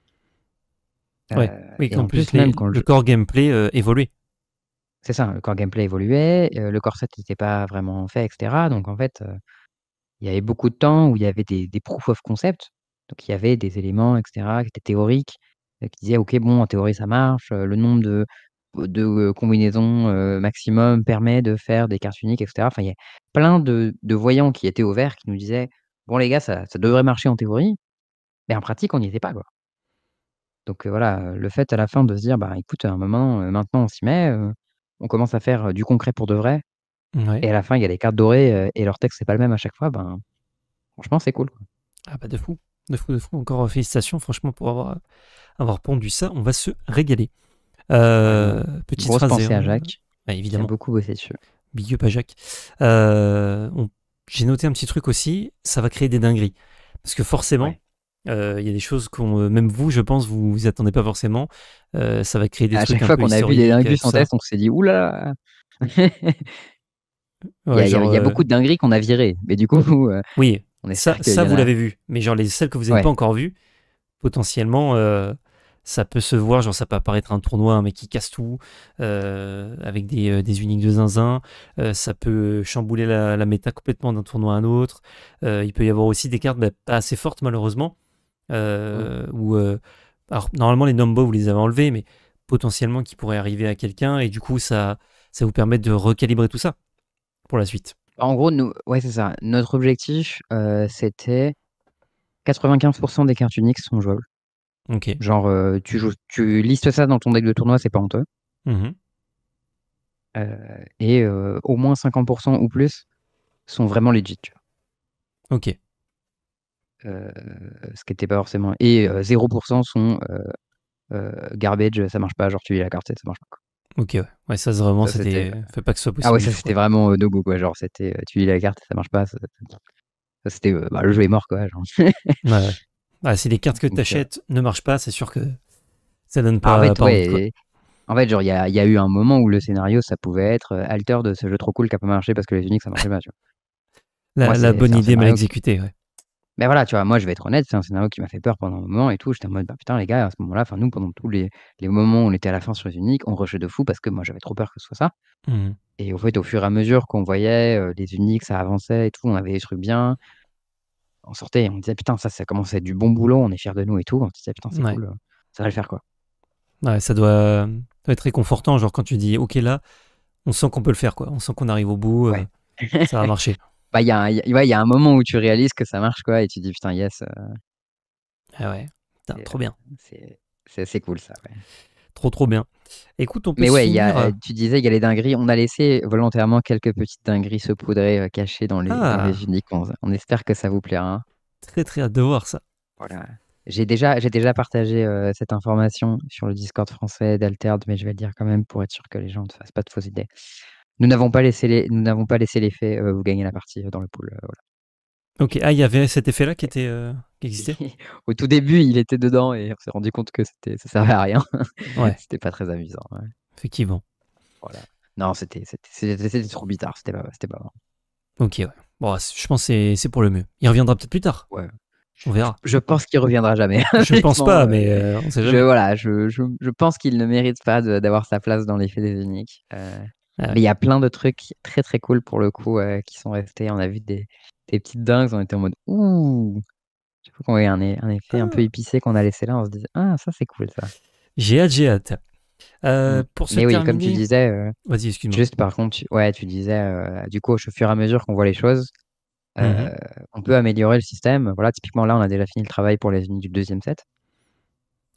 Ouais. Oui, Et qu'en en plus plus, même quand le core gameplay évoluait. c'est ça, le core gameplay évoluait, le core set n'était pas vraiment fait et cetera. Donc en fait, il y avait beaucoup de temps où il y avait des proof of concept. Donc il y avait des éléments et cetera qui étaient théoriques, qui disaient: «OK, bon, en théorie ça marche, le nombre de combinaisons, maximum permet de faire des cartes uniques» et cetera. Enfin, il y a plein de voyants qui étaient au vert qui nous disaient: «Bon les gars, ça devrait marcher en théorie», mais en pratique on n'y était pas, quoi. Donc voilà, le fait à la fin de se dire: «Bah écoute, à un moment, maintenant on s'y met, on commence à faire, du concret pour de vrai», Ouais. et à la fin il y a les cartes dorées, et leur texte c'est pas le même à chaque fois, ben, franchement c'est cool, quoi. Ah bah de fou. De fou, de fou. Encore félicitations, franchement, pour avoir pondu ça. On va se régaler. Ouais, Petite grosse phrase, pensée à Jacques, bah, qui a évidemment. beaucoup bossé dessus. Big up à Jacques. J'ai noté un petit truc aussi, ça va créer des dingueries. Parce que forcément, Ouais. il y a des choses même vous, je pense, vous attendez pas forcément. Ça va créer des À trucs chaque un fois peu qu'on a vu des historiques, dingus tout en ça. test, on s'est dit: «Ouh là là!» Ouais, genre, Il y a beaucoup de dingueries qu'on a virées, mais du coup, oui, on ça, espère qu'il ça y en vous a, l'avez vu. Mais genre, celles que vous n'avez pas ouais. encore vues, potentiellement, ça peut se voir, genre ça peut apparaître un tournoi, un mec qui casse tout, avec des uniques de zinzin, ça peut chambouler la méta complètement d'un tournoi à un autre, il peut y avoir aussi des cartes pas assez fortes malheureusement, Mmh. alors normalement les numbos vous les avez enlevés, mais potentiellement qui pourraient arriver à quelqu'un, et du coup ça vous permet de recalibrer tout ça pour la suite. En gros, nous, ouais, c'est ça. Notre objectif, c'était 95 des cartes uniques sont jouables. Ok. Genre, tu listes ça dans ton deck de tournoi, c'est pas honteux. Mhm. Et au moins 50 ou plus sont vraiment legit, tu Ok. vois? Ce qui était pas forcément, et 0 sont, garbage, ça marche pas, genre tu lis la carte et ça marche pas, quoi. Ok, ouais. Ouais, ça, c'est vraiment, Ça, c'était. c'était. Fait pas que ce soit Ah ouais, possible une ça fois. c'était vraiment no go, quoi. Genre, c'était, tu lis la carte, ça marche pas. Ça, c'était, bah, le jeu est mort, quoi. Genre. Ouais, ouais. Ah, si les cartes que tu Donc, achètes ne marchent pas, c'est sûr que ça donne en pas, fait, pas envie, quoi. ouais. En fait, genre, il y a eu un moment où le scénario, ça pouvait être alter de ce jeu trop cool qui a pas marché parce que les uniques, ça marchait pas, tu vois. Moi, La c'est bonne un idée mal scénario qui. exécutée, ouais. Mais voilà, tu vois, moi, je vais être honnête, c'est un scénario qui m'a fait peur pendant un moment et tout. J'étais en mode, bah putain, les gars, à ce moment-là, enfin, nous, pendant tous les moments où on était à la fin sur les uniques, on rushait de fou parce que moi, j'avais trop peur que ce soit ça. Mhm. Et au fait, au fur et à mesure qu'on voyait les uniques, ça avançait et tout, on avait des trucs bien. On sortait et on disait, putain, ça commence à être du bon boulot, on est fiers de nous et tout. On se disait, putain, c'est Ouais. cool, ça va le faire, quoi. Ouais, ça doit être réconfortant, genre quand tu dis, ok, là, on sent qu'on peut le faire, quoi. On sent qu'on arrive au bout, Ouais. ça va marcher. Bah, ouais, il y a un moment où tu réalises que ça marche, quoi, et tu dis, putain, yes, Ah ouais, putain, c'est trop bien. c'est cool, ça, ouais. Trop, trop bien. Écoute, on peut Mais se ouais, finir. tu disais, il y a les dingueries. On a laissé volontairement quelques petites dingueries saupoudrées, cachées dans les Ah, uniques. On espère que ça vous plaira, hein. très, très hâte de voir ça. Voilà. J'ai déjà partagé cette information sur le Discord français d'Alterd, mais je vais le dire quand même pour être sûr que les gens ne se fassent pas de fausses idées. Nous n'avons pas laissé les faits vous gagner la partie dans le pool. Voilà. Ok, ah, il y avait cet effet-là qui existait? Au tout début, il était dedans et on s'est rendu compte que ça servait à rien. Ouais, C'était pas très amusant. Ouais. effectivement. Voilà. Non, c'était trop bizarre. C'était pas marrant. Ok, ouais. Bon, je pense que c'est pour le mieux. Il reviendra peut-être plus tard. Ouais. On Je, verra. je pense qu'il reviendra jamais. Je pense Honnêtement, pas, mais on sait jamais. voilà, je pense qu'il ne mérite pas d'avoir sa place dans l'effet des uniques. Ah Mais ouais. il y a plein de trucs très très cool pour le coup qui sont restés. On a vu des petites dingues, on était en mode ouh. Je trouve qu'on a eu un effet un peu Ah, épicé qu'on a laissé là. On se dit ah, ça c'est cool ça. j'ai hâte, j'ai hâte. Mm. Pour se Mais oui, comme tu terminer, disais, vas-y, excuse-moi. juste par contre, ouais, tu disais du coup au fur et à mesure qu'on voit les choses, Mhm. euh, on peut améliorer le système. Voilà, typiquement là, on a déjà fini le travail pour les unités du deuxième set.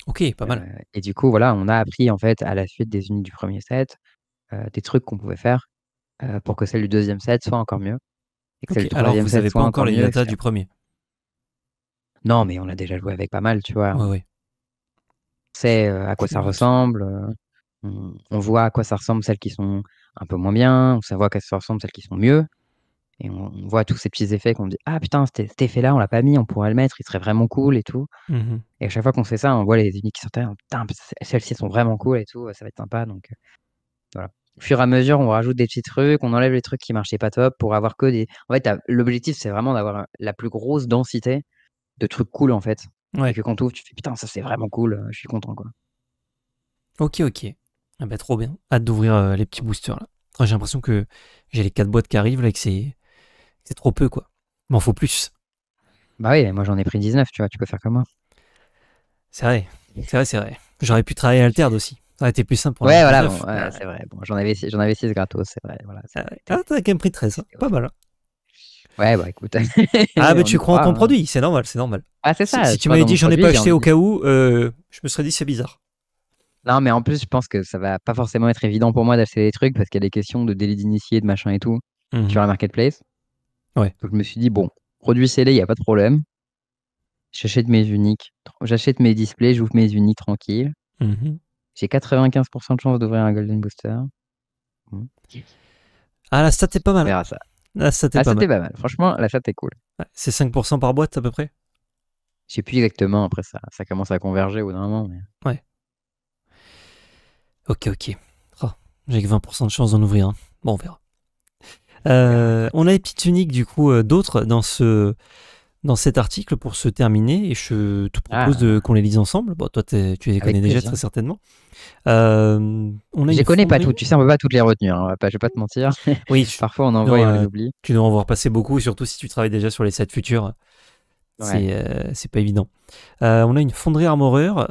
Ok, pas mal. Et du coup, voilà, on a appris en fait à la suite des unités du premier set des trucs qu'on pouvait faire pour que celle du deuxième set soit encore mieux et que celle Ok, du alors troisième vous set avez pas soit encore encore les mieux, datas etc. du premier. Non, mais on a déjà joué avec pas mal, tu vois. Ouais, On ouais. sait à quoi Je ça note. ressemble, on voit à quoi ça ressemble celles qui sont un peu moins bien, on sait à quoi ça ressemble celles qui sont mieux. Et on voit tous ces petits effets qu'on dit ah putain, cet effet-là, on l'a pas mis, on pourrait le mettre, il serait vraiment cool et tout. Mhm. Et à chaque fois qu'on fait ça, on voit les uniques qui sortent, putain, celles-ci sont vraiment cool et tout, ça va être sympa. Donc voilà. Au fur et à mesure, on rajoute des petits trucs, on enlève les trucs qui marchaient pas top pour avoir que des. En fait, l'objectif, c'est vraiment d'avoir la plus grosse densité de trucs cool, en fait. Et Ouais. que quand tu ouvres, tu fais putain, ça c'est vraiment cool, je suis content, quoi. Ok, ok. Ah bah, trop bien. Hâte d'ouvrir les petits boosters là. Oh, j'ai l'impression que j'ai les 4 boîtes qui arrivent là et que c'est trop peu quoi. M'en faut plus. Bah oui, moi j'en ai pris 19, tu vois, tu peux faire comme moi. C'est vrai. C'est vrai, c'est vrai. J'aurais pu travailler à Alterd aussi. Ça aurait été plus simple pour en Ouais, avoir voilà, bon, 19. ouais, c'est vrai. Bon, j'en avais 6 gratos, c'est vrai. Voilà, ça Ah, aurait ouais. été, Ah, t'as quand même pris 13, hein. c'était Pas horrible. mal, hein. Ouais, bah écoute, Ah, mais on tu y crois en croit, ton hein. produit, c'est normal, c'est normal. Ah, c'est Si, ça, si je tu crois m'avais dans dit mon j'en ai pas produit, j'ai acheté au envie. cas où, je me serais dit c'est bizarre. Non, mais en plus, je pense que ça va pas forcément être évident pour moi d'acheter des trucs parce qu'il y a des questions de délit d'initié, de machin et tout Mhm. sur la marketplace. Ouais. Donc je me suis dit, bon, produit scellé, il n'y a pas de problème. J'achète mes uniques, j'achète mes displays, j'ouvre mes uniques tranquille. Mhm. J'ai 95% de chance d'ouvrir un Golden Booster. Bon, Ah, la stat est pas on mal, hein. verra ça. La stat est Ah, pas mal. c'était pas mal. Franchement, l'achat est cool. Ouais, c'est 5% par boîte à peu près. Je sais plus exactement, après ça commence à converger au bout d'un moment. Mais. Ouais. Ok, ok. Oh, j'ai que 20% de chance d'en ouvrir un. Bon, on verra. On verra, écoute. On a les petites uniques du coup d'autres dans cet article pour se terminer et je te propose Ah, qu'on les lise ensemble. Bon, toi tu les connais avec déjà plaisir. très certainement. On a Je les une connais pas fonderie. toutes, tu sais, on peut pas toutes les retenir, hein, je vais pas te mentir. Oui, Parfois on tu envoie et on dois, les euh, oublie. tu dois en voir passer beaucoup, surtout si tu travailles déjà sur les sets futurs. Ouais. C'est pas évident. On a une fonderie armoreur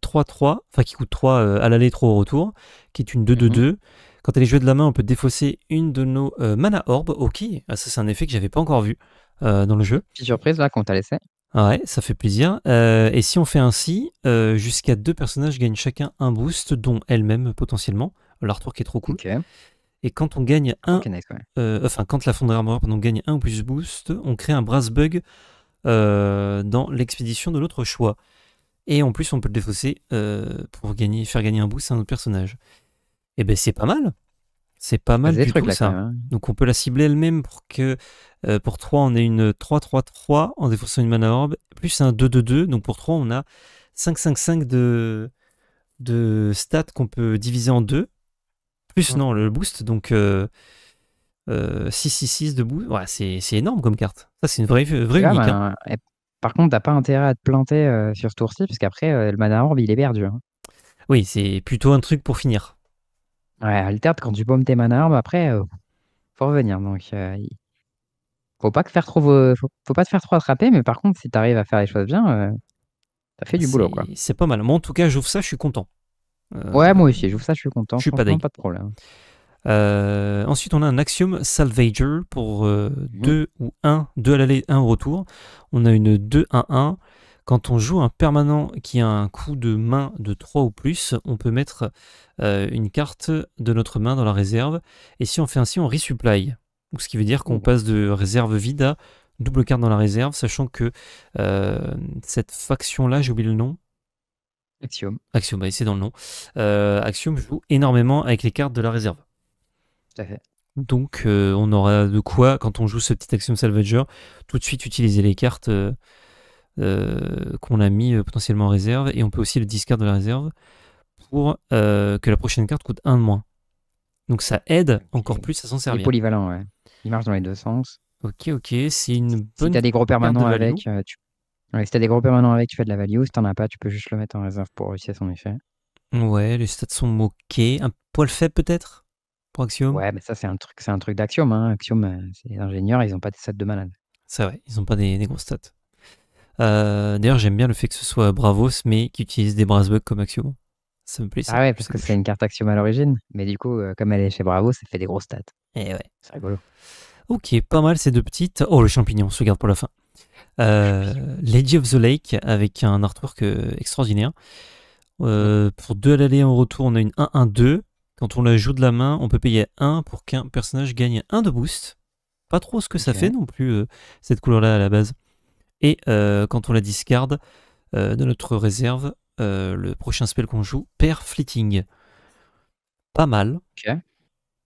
3-3, enfin qui coûte 3 à l'aller, 3 au retour, qui est une Mhm. 2-2-2. Quand elle est jouée de la main, on peut défausser une de nos mana orbes. Ok, ah, ça c'est un effet que j'avais pas encore vu dans le jeu. Petite surprise là qu'on t'a laissé. Ah ouais, ça fait plaisir. Et si on fait ainsi, jusqu'à 2 personnages gagnent chacun un boost, dont elle-même potentiellement. L'artwork est trop cool. Ok. Et quand on gagne un, Ok, nice, ouais. enfin quand la fonderie armoreur gagne un ou plus boost, on crée un brass bug dans l'expédition de notre choix. Et en plus, on peut le défausser pour faire gagner un boost à un autre personnage. Et ben c'est pas mal. C'est pas Ça mal faisait des du trucs tout là quand ça. même, hein. Donc on peut la cibler elle-même pour que pour 3 on ait une 3-3-3 en défaussant une mana orb, plus un 2-2-2. Donc pour 3 on a 5-5-5 de stats qu'on peut diviser en deux. Plus Mm. non, le boost, donc 6-6-6 de boost. Ouais, c'est énorme comme carte. Ça c'est une vraie Et là, unique. Hein. ben, par contre, t'as pas intérêt à te planter sur ce tour-ci, parce qu'après, le mana orb, il est perdu, hein. Oui, c'est plutôt un truc pour finir. Ouais, Alterd, quand tu baumes tes mana orb, après, faut revenir. Donc, faut pas faut pas te faire trop attraper, mais par contre, si t'arrives à faire les choses bien, t'as fait du boulot, quoi. C'est pas mal. Moi en tout cas, j'ouvre ça, je suis content. Ouais, moi aussi, j'ouvre ça, je suis Je content. suis pas Franchement, deg. pas de problème. Ensuite, on a un Axiom Salvager pour Mhm. 2 ou 1, 2 à l'aller, 1 au retour. On a une 2-1-1. Quand on joue un permanent qui a un coût de main de 3 ou plus, on peut mettre une carte de notre main dans la réserve. Et si on fait ainsi, on resupply. Donc, ce qui veut dire qu'on Ouh, passe de réserve vide à double carte dans la réserve, sachant que cette faction-là, j'ai oublié le nom. Axiom, Axiom, bah, c'est dans le nom. Axiom joue énormément avec les cartes de la réserve. tout à fait. Donc on aura de quoi, quand on joue ce petit Axiom Salvager, tout de suite utiliser les cartes qu'on a mis potentiellement en réserve. Et on peut aussi le discard de la réserve pour que la prochaine carte coûte 1 de moins. Donc ça aide Ok. encore plus à s'en Il est servir. polyvalent, ouais. Il marche dans les deux sens. Ok, c'est une Si bonne t'as des gros carte de permanents value. avec, ouais, si t'as des gros permanents avec, tu fais de la value. Si t'en as pas, tu peux juste le mettre en réserve pour réussir son effet. Ouais, les stats sont moqués. Un poil faible peut-être pour Axiom. Ouais, mais ça, c'est un truc d'Axiom, hein. Axiom, c'est les ingénieurs, ils ont pas des sets de malade. C'est vrai, ils n'ont pas des gros stats. D'ailleurs, j'aime bien le fait que ce soit Bravos, mais qui utilise des Brassbugs comme Axiom. Ça me plaît, Ah ouais, parce c'est que c'est louche. une carte Axiom à l'origine. Mais du coup, comme elle est chez Bravo, ça fait des grosses stats. Et ouais. C'est rigolo. Ok, pas mal ces deux petites. Oh, le champignon, on se garde pour la fin. Lady of the Lake avec un artwork extraordinaire. Pour 2 à l'aller et en retour, on a une 1-1-2. Quand on la joue de la main, on peut payer 1 pour qu'un personnage gagne 1 de boost. Pas trop ce que ça Ok. fait non plus, cette couleur-là à la base. Et quand on la discarde de notre réserve, le prochain spell qu'on joue perd Fleeting. Pas mal. Ok.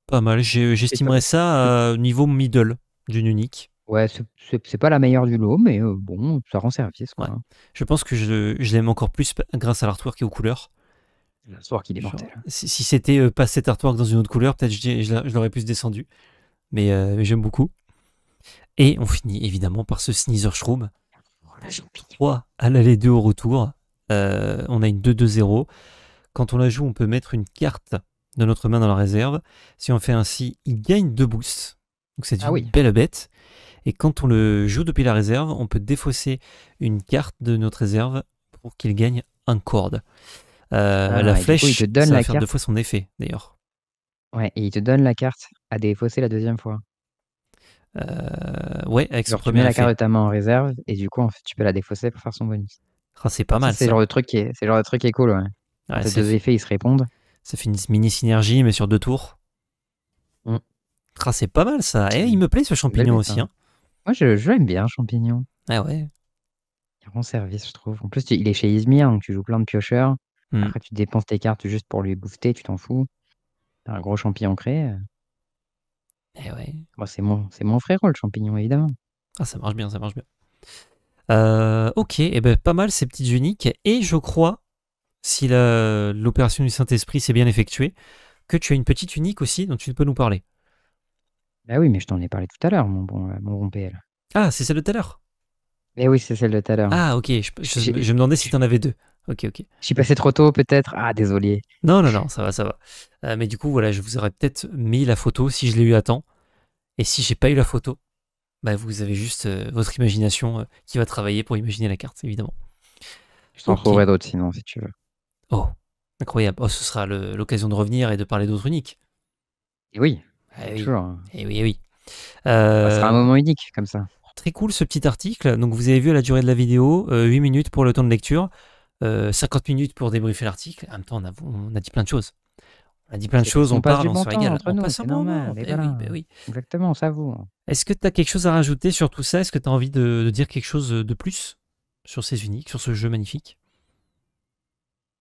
Pas mal. C'est pas- J'estimerais ça à niveau middle d'une unique. Ouais, c'est pas la meilleure du lot, mais bon, ça rend service, Ouais. quoi. Je pense que je l'aime encore plus grâce à l'artwork et aux couleurs. Le soir qu'il est Genre, mortel. si c'était pas cet artwork dans une autre couleur, peut-être je l'aurais plus descendu. Mais j'aime beaucoup. Et on finit évidemment par ce Sneezer Shroom. Oh, la champignon. 3 à l'aller, 2 au retour. On a une 2-2-0. Quand on la joue, on peut mettre une carte de notre main dans la réserve. Si on fait ainsi, il gagne 2 boosts. Donc c'est Ah une oui. belle bête. Et quand on le joue depuis la réserve, on peut défausser une carte de notre réserve pour qu'il gagne un corde. La Ah, et du coup, il flèche, te donne ça va la faire 2 carte. fois son effet, d'ailleurs. Ouais, et il te donne la carte à défausser la deuxième fois. Ouais, avec son Genre, tu mets premier la carte effet. de ta main en réserve, et du coup, en fait, tu peux la défausser pour faire son bonus. Ah, c'est pas Ça, mal c'est le ça. genre de truc c'est le genre de truc qui est cool, ouais. Quand Ouais, tes deux effets, ils se répondent. ça fait une mini synergie, mais sur 2 tours. Mm. Ah, c'est pas mal ça. Et il C'est me plaît ce c'est une belle champignon bête, aussi. hein. Hein. Moi, je l'aime bien, Champignon. Ah ouais. Il rend service, je trouve. En plus, il est chez Izmir, donc tu joues plein de piocheurs. Hmm. Après, tu dépenses tes cartes juste pour lui booster, tu t'en fous. T'as un gros champignon créé. Eh ouais. Moi, c'est mon frérot, le champignon, évidemment. Ah, ça marche bien, ça marche bien. Ok, et ben pas mal ces petites uniques. Et je crois, si l'opération du Saint-Esprit s'est bien effectuée, que tu as une petite unique aussi dont tu peux nous parler. Bah oui, mais je t'en ai parlé tout à l'heure, mon bon PL. Ah, c'est celle de tout à l'heure. Mais oui, c'est celle de tout à l'heure. Ah, ok, Je je me demandais si tu en avais deux. Ok, ok. je suis passé trop tôt, peut-être. Ah, désolé. Non, non, non, ça va, ça va. Mais du coup, voilà, je vous aurais peut-être mis la photo si je l'ai eu à temps. Et si j'ai pas eu la photo, bah, vous avez juste votre imagination qui va travailler pour imaginer la carte, évidemment. Je t'en Ok. trouverai d'autres sinon, si tu veux. Oh, incroyable. Oh, ce sera l'occasion de revenir et de parler d'autres uniques. Et oui, Ah oui, toujours, hein. eh oui, eh oui. Ça sera un moment unique, comme ça. Très cool ce petit article. Donc vous avez vu à la durée de la vidéo, 8 minutes pour le temps de lecture, 50 minutes pour débriefer l'article. En même temps, on a dit plein de choses. On a dit plein de C'est parce choses, qu'on on passe parle, du on bon se temps régale. entre On nous, passe un c'est bon normal. moment. Et Ben oui, voilà. ben oui. Exactement, on savoure. Est-ce que tu as quelque chose à rajouter sur tout ça? Est-ce que tu as envie de dire quelque chose de plus sur ces uniques, sur ce jeu magnifique?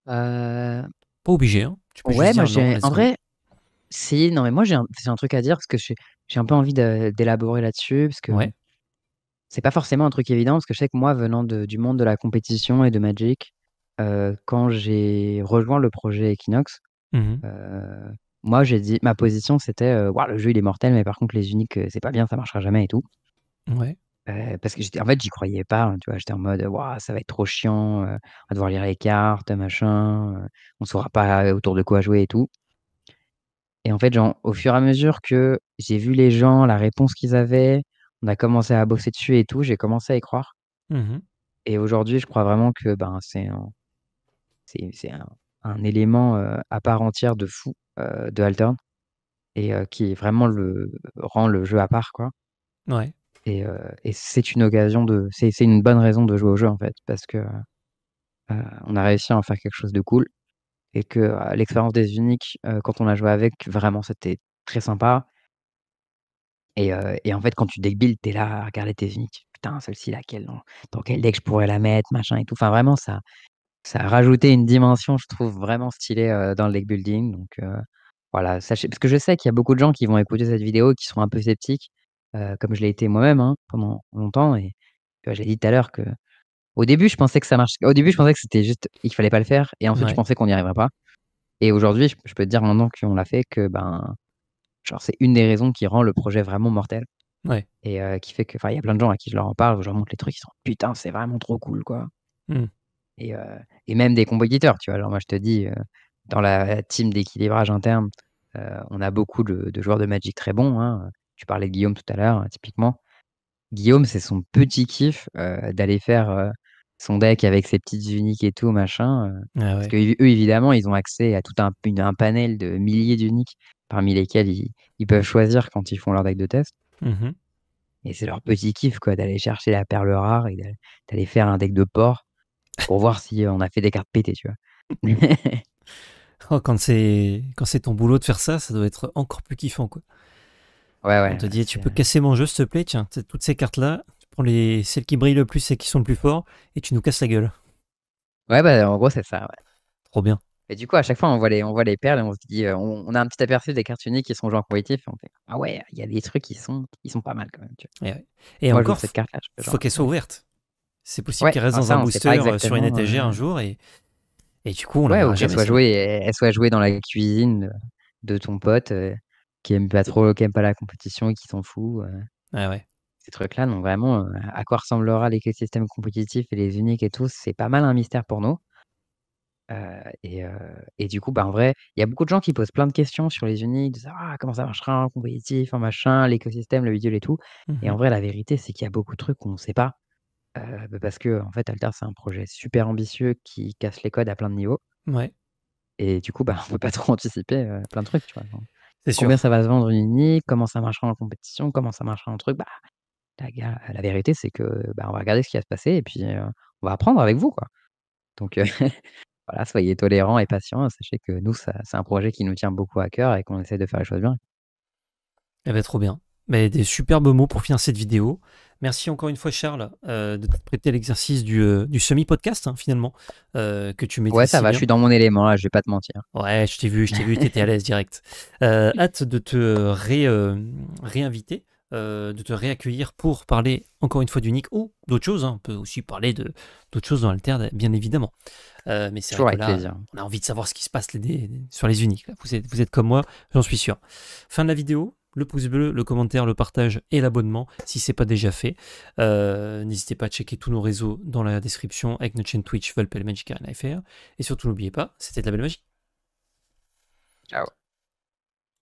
Euh, Pas obligé, hein. Tu peux juste Ouais, moi, dire non, en let's go. vrai, Si, non, mais moi, j'ai un truc à dire parce que j'ai un peu envie d'élaborer là-dessus parce que Ouais. c'est pas forcément un truc évident parce que je sais que moi, venant du monde de la compétition et de Magic, quand j'ai rejoint le projet Equinox, Mhm. euh, moi, j'ai dit, ma position, c'était, Ouah, le jeu, il est mortel, mais par contre, les uniques, c'est pas bien, ça marchera jamais et tout. Ouais. Parce que en fait, j'y croyais pas, hein, tu vois, j'étais en mode, Ouah, ça va être trop chiant, on va devoir lire les cartes, machin, on saura pas autour de quoi jouer et tout. Et en fait, genre, au fur et à mesure que j'ai vu les gens, la réponse qu'ils avaient, on a commencé à bosser dessus et tout, j'ai commencé à y croire. Mhm. Et aujourd'hui, je crois vraiment que ben, c'est un élément à part entière de fou de Altern et qui vraiment rend le jeu à part, quoi. Ouais. Et c'est une occasion c'est une bonne raison de jouer au jeu, en fait, parce que on a réussi à en faire quelque chose de cool et que l'expérience des uniques, quand on a joué avec, vraiment, c'était très sympa. Et en fait, quand tu deck build, tu es là à regarder tes uniques. Putain, celle-ci, laquelle, dans quel deck je pourrais la mettre, machin et tout. Enfin, vraiment, ça a rajouté une dimension, je trouve, vraiment stylée dans le deck building. Donc, voilà, sachez, parce que je sais qu'il y a beaucoup de gens qui vont écouter cette vidéo et qui sont un peu sceptiques, comme je l'ai été moi-même hein, pendant longtemps. Et tu vois, j'ai dit tout à l'heure que au début, je pensais que ça marche. Au début, je pensais que c'était juste, il fallait pas le faire. Et ensuite, je Ouais. pensais qu'on n'y arriverait pas. Et aujourd'hui, je peux te dire maintenant qu'on l'a fait que ben, genre, c'est une des raisons qui rend le projet vraiment mortel. Ouais. Et qui fait que, enfin, il y a plein de gens à qui je leur en parle, je leur montre les trucs, ils sont putain, c'est vraiment trop cool, quoi. Mhm. Et, euh, et même des compétiteurs, tu vois. Alors, moi, je te dis, dans la team d'équilibrage interne, on a beaucoup de joueurs de Magic très bons, hein. Tu parlais de Guillaume tout à l'heure, typiquement. Guillaume, c'est son petit kiff d'aller faire son deck avec ses petites uniques et tout, machin. Ah Parce ouais. que eux, évidemment, ils ont accès à tout un panel de milliers d'uniques parmi lesquels ils peuvent choisir quand ils font leur deck de test. Mhm. Et c'est leur petit kiff, quoi, d'aller chercher la perle rare et d'aller faire un deck de porc pour voir si on a fait des cartes pétées, tu vois. Oh, quand c'est ton boulot de faire ça, ça doit être encore plus kiffant, quoi. Ouais, On ouais, te dit, tu c'est... peux casser mon jeu, s'il te plaît, tiens, toutes ces cartes-là, tu prends celles qui brillent le plus, celles qui sont le plus forts, et tu nous casses la gueule. Ouais, bah, en gros, c'est ça, ouais. Trop bien. Et du coup, à chaque fois, on voit les perles et on se dit, on a un petit aperçu des cartes uniques qui sont jouées en compétitif et on fait, ah ouais, il y a des trucs qui sont pas mal quand même, tu vois. Et, ouais. Et Moi, je vois encore, cette carte-là, je fais faut genre, qu'elle ah soit ouais. ouverte. C'est possible Ouais, qu'elle reste alors dans un ça, on sait pas booster sur une exactement. étagère un jour, et du coup, on la Ouais, verra ou qu'elle jamais, soit celle-là. jouée, elle soit jouée dans la cuisine de ton pote qui aime pas la compétition et qui s'en fout. Ah ouais. Ces trucs-là, donc vraiment, à quoi ressemblera l'écosystème compétitif et les uniques et tout, c'est pas mal un mystère pour nous. Et du coup, bah, en vrai, il y a beaucoup de gens qui posent plein de questions sur les uniques, de savoir ah, comment ça marchera en compétitif, en machin, l'écosystème, le bidule et tout. Et Mhm. en vrai, la vérité, c'est qu'il y a beaucoup de trucs qu'on ne sait pas. Parce que en fait, Alter, c'est un projet super ambitieux qui casse les codes à plein de niveaux. Ouais, Et du coup, bah, on peut pas trop anticiper plein de trucs, tu vois. Genre, c'est combien sûr. ça va se vendre une unique, comment ça marchera en compétition, comment ça marchera en truc. Bah, la vérité, c'est que bah, on va regarder ce qui va se passer et puis on va apprendre avec vous, quoi. Donc, voilà, soyez tolérants et patients. Sachez que nous, c'est un projet qui nous tient beaucoup à cœur et qu'on essaie de faire les choses bien. Eh ben, trop bien. Ben, des superbes mots pour finir cette vidéo. Merci encore une fois, Charles, de te prêter l'exercice du semi-podcast, hein, finalement, que tu Ouais, maîtrises ça si va, je bien. suis dans mon élément là, je vais pas te mentir. Ouais, je t'ai vu, t'étais à l'aise direct. Hâte de te réinviter, de te réaccueillir pour parler encore une fois d'Unique ou d'autres choses, hein. On peut aussi parler d'autres choses dans Alter, bien évidemment. Mais c'est vrai Toujours que avec là, plaisir. on a envie de savoir ce qui se passe sur les Uniques. Là. Vous êtes comme moi, j'en suis sûr. Fin de la vidéo. Le pouce bleu, le commentaire, le partage et l'abonnement si ce n'est pas déjà fait. N'hésitez pas à checker tous nos réseaux dans la description avec notre chaîne Twitch, Volpel Magic Arena FR. Et surtout, n'oubliez pas, c'était de la belle magie. Ciao.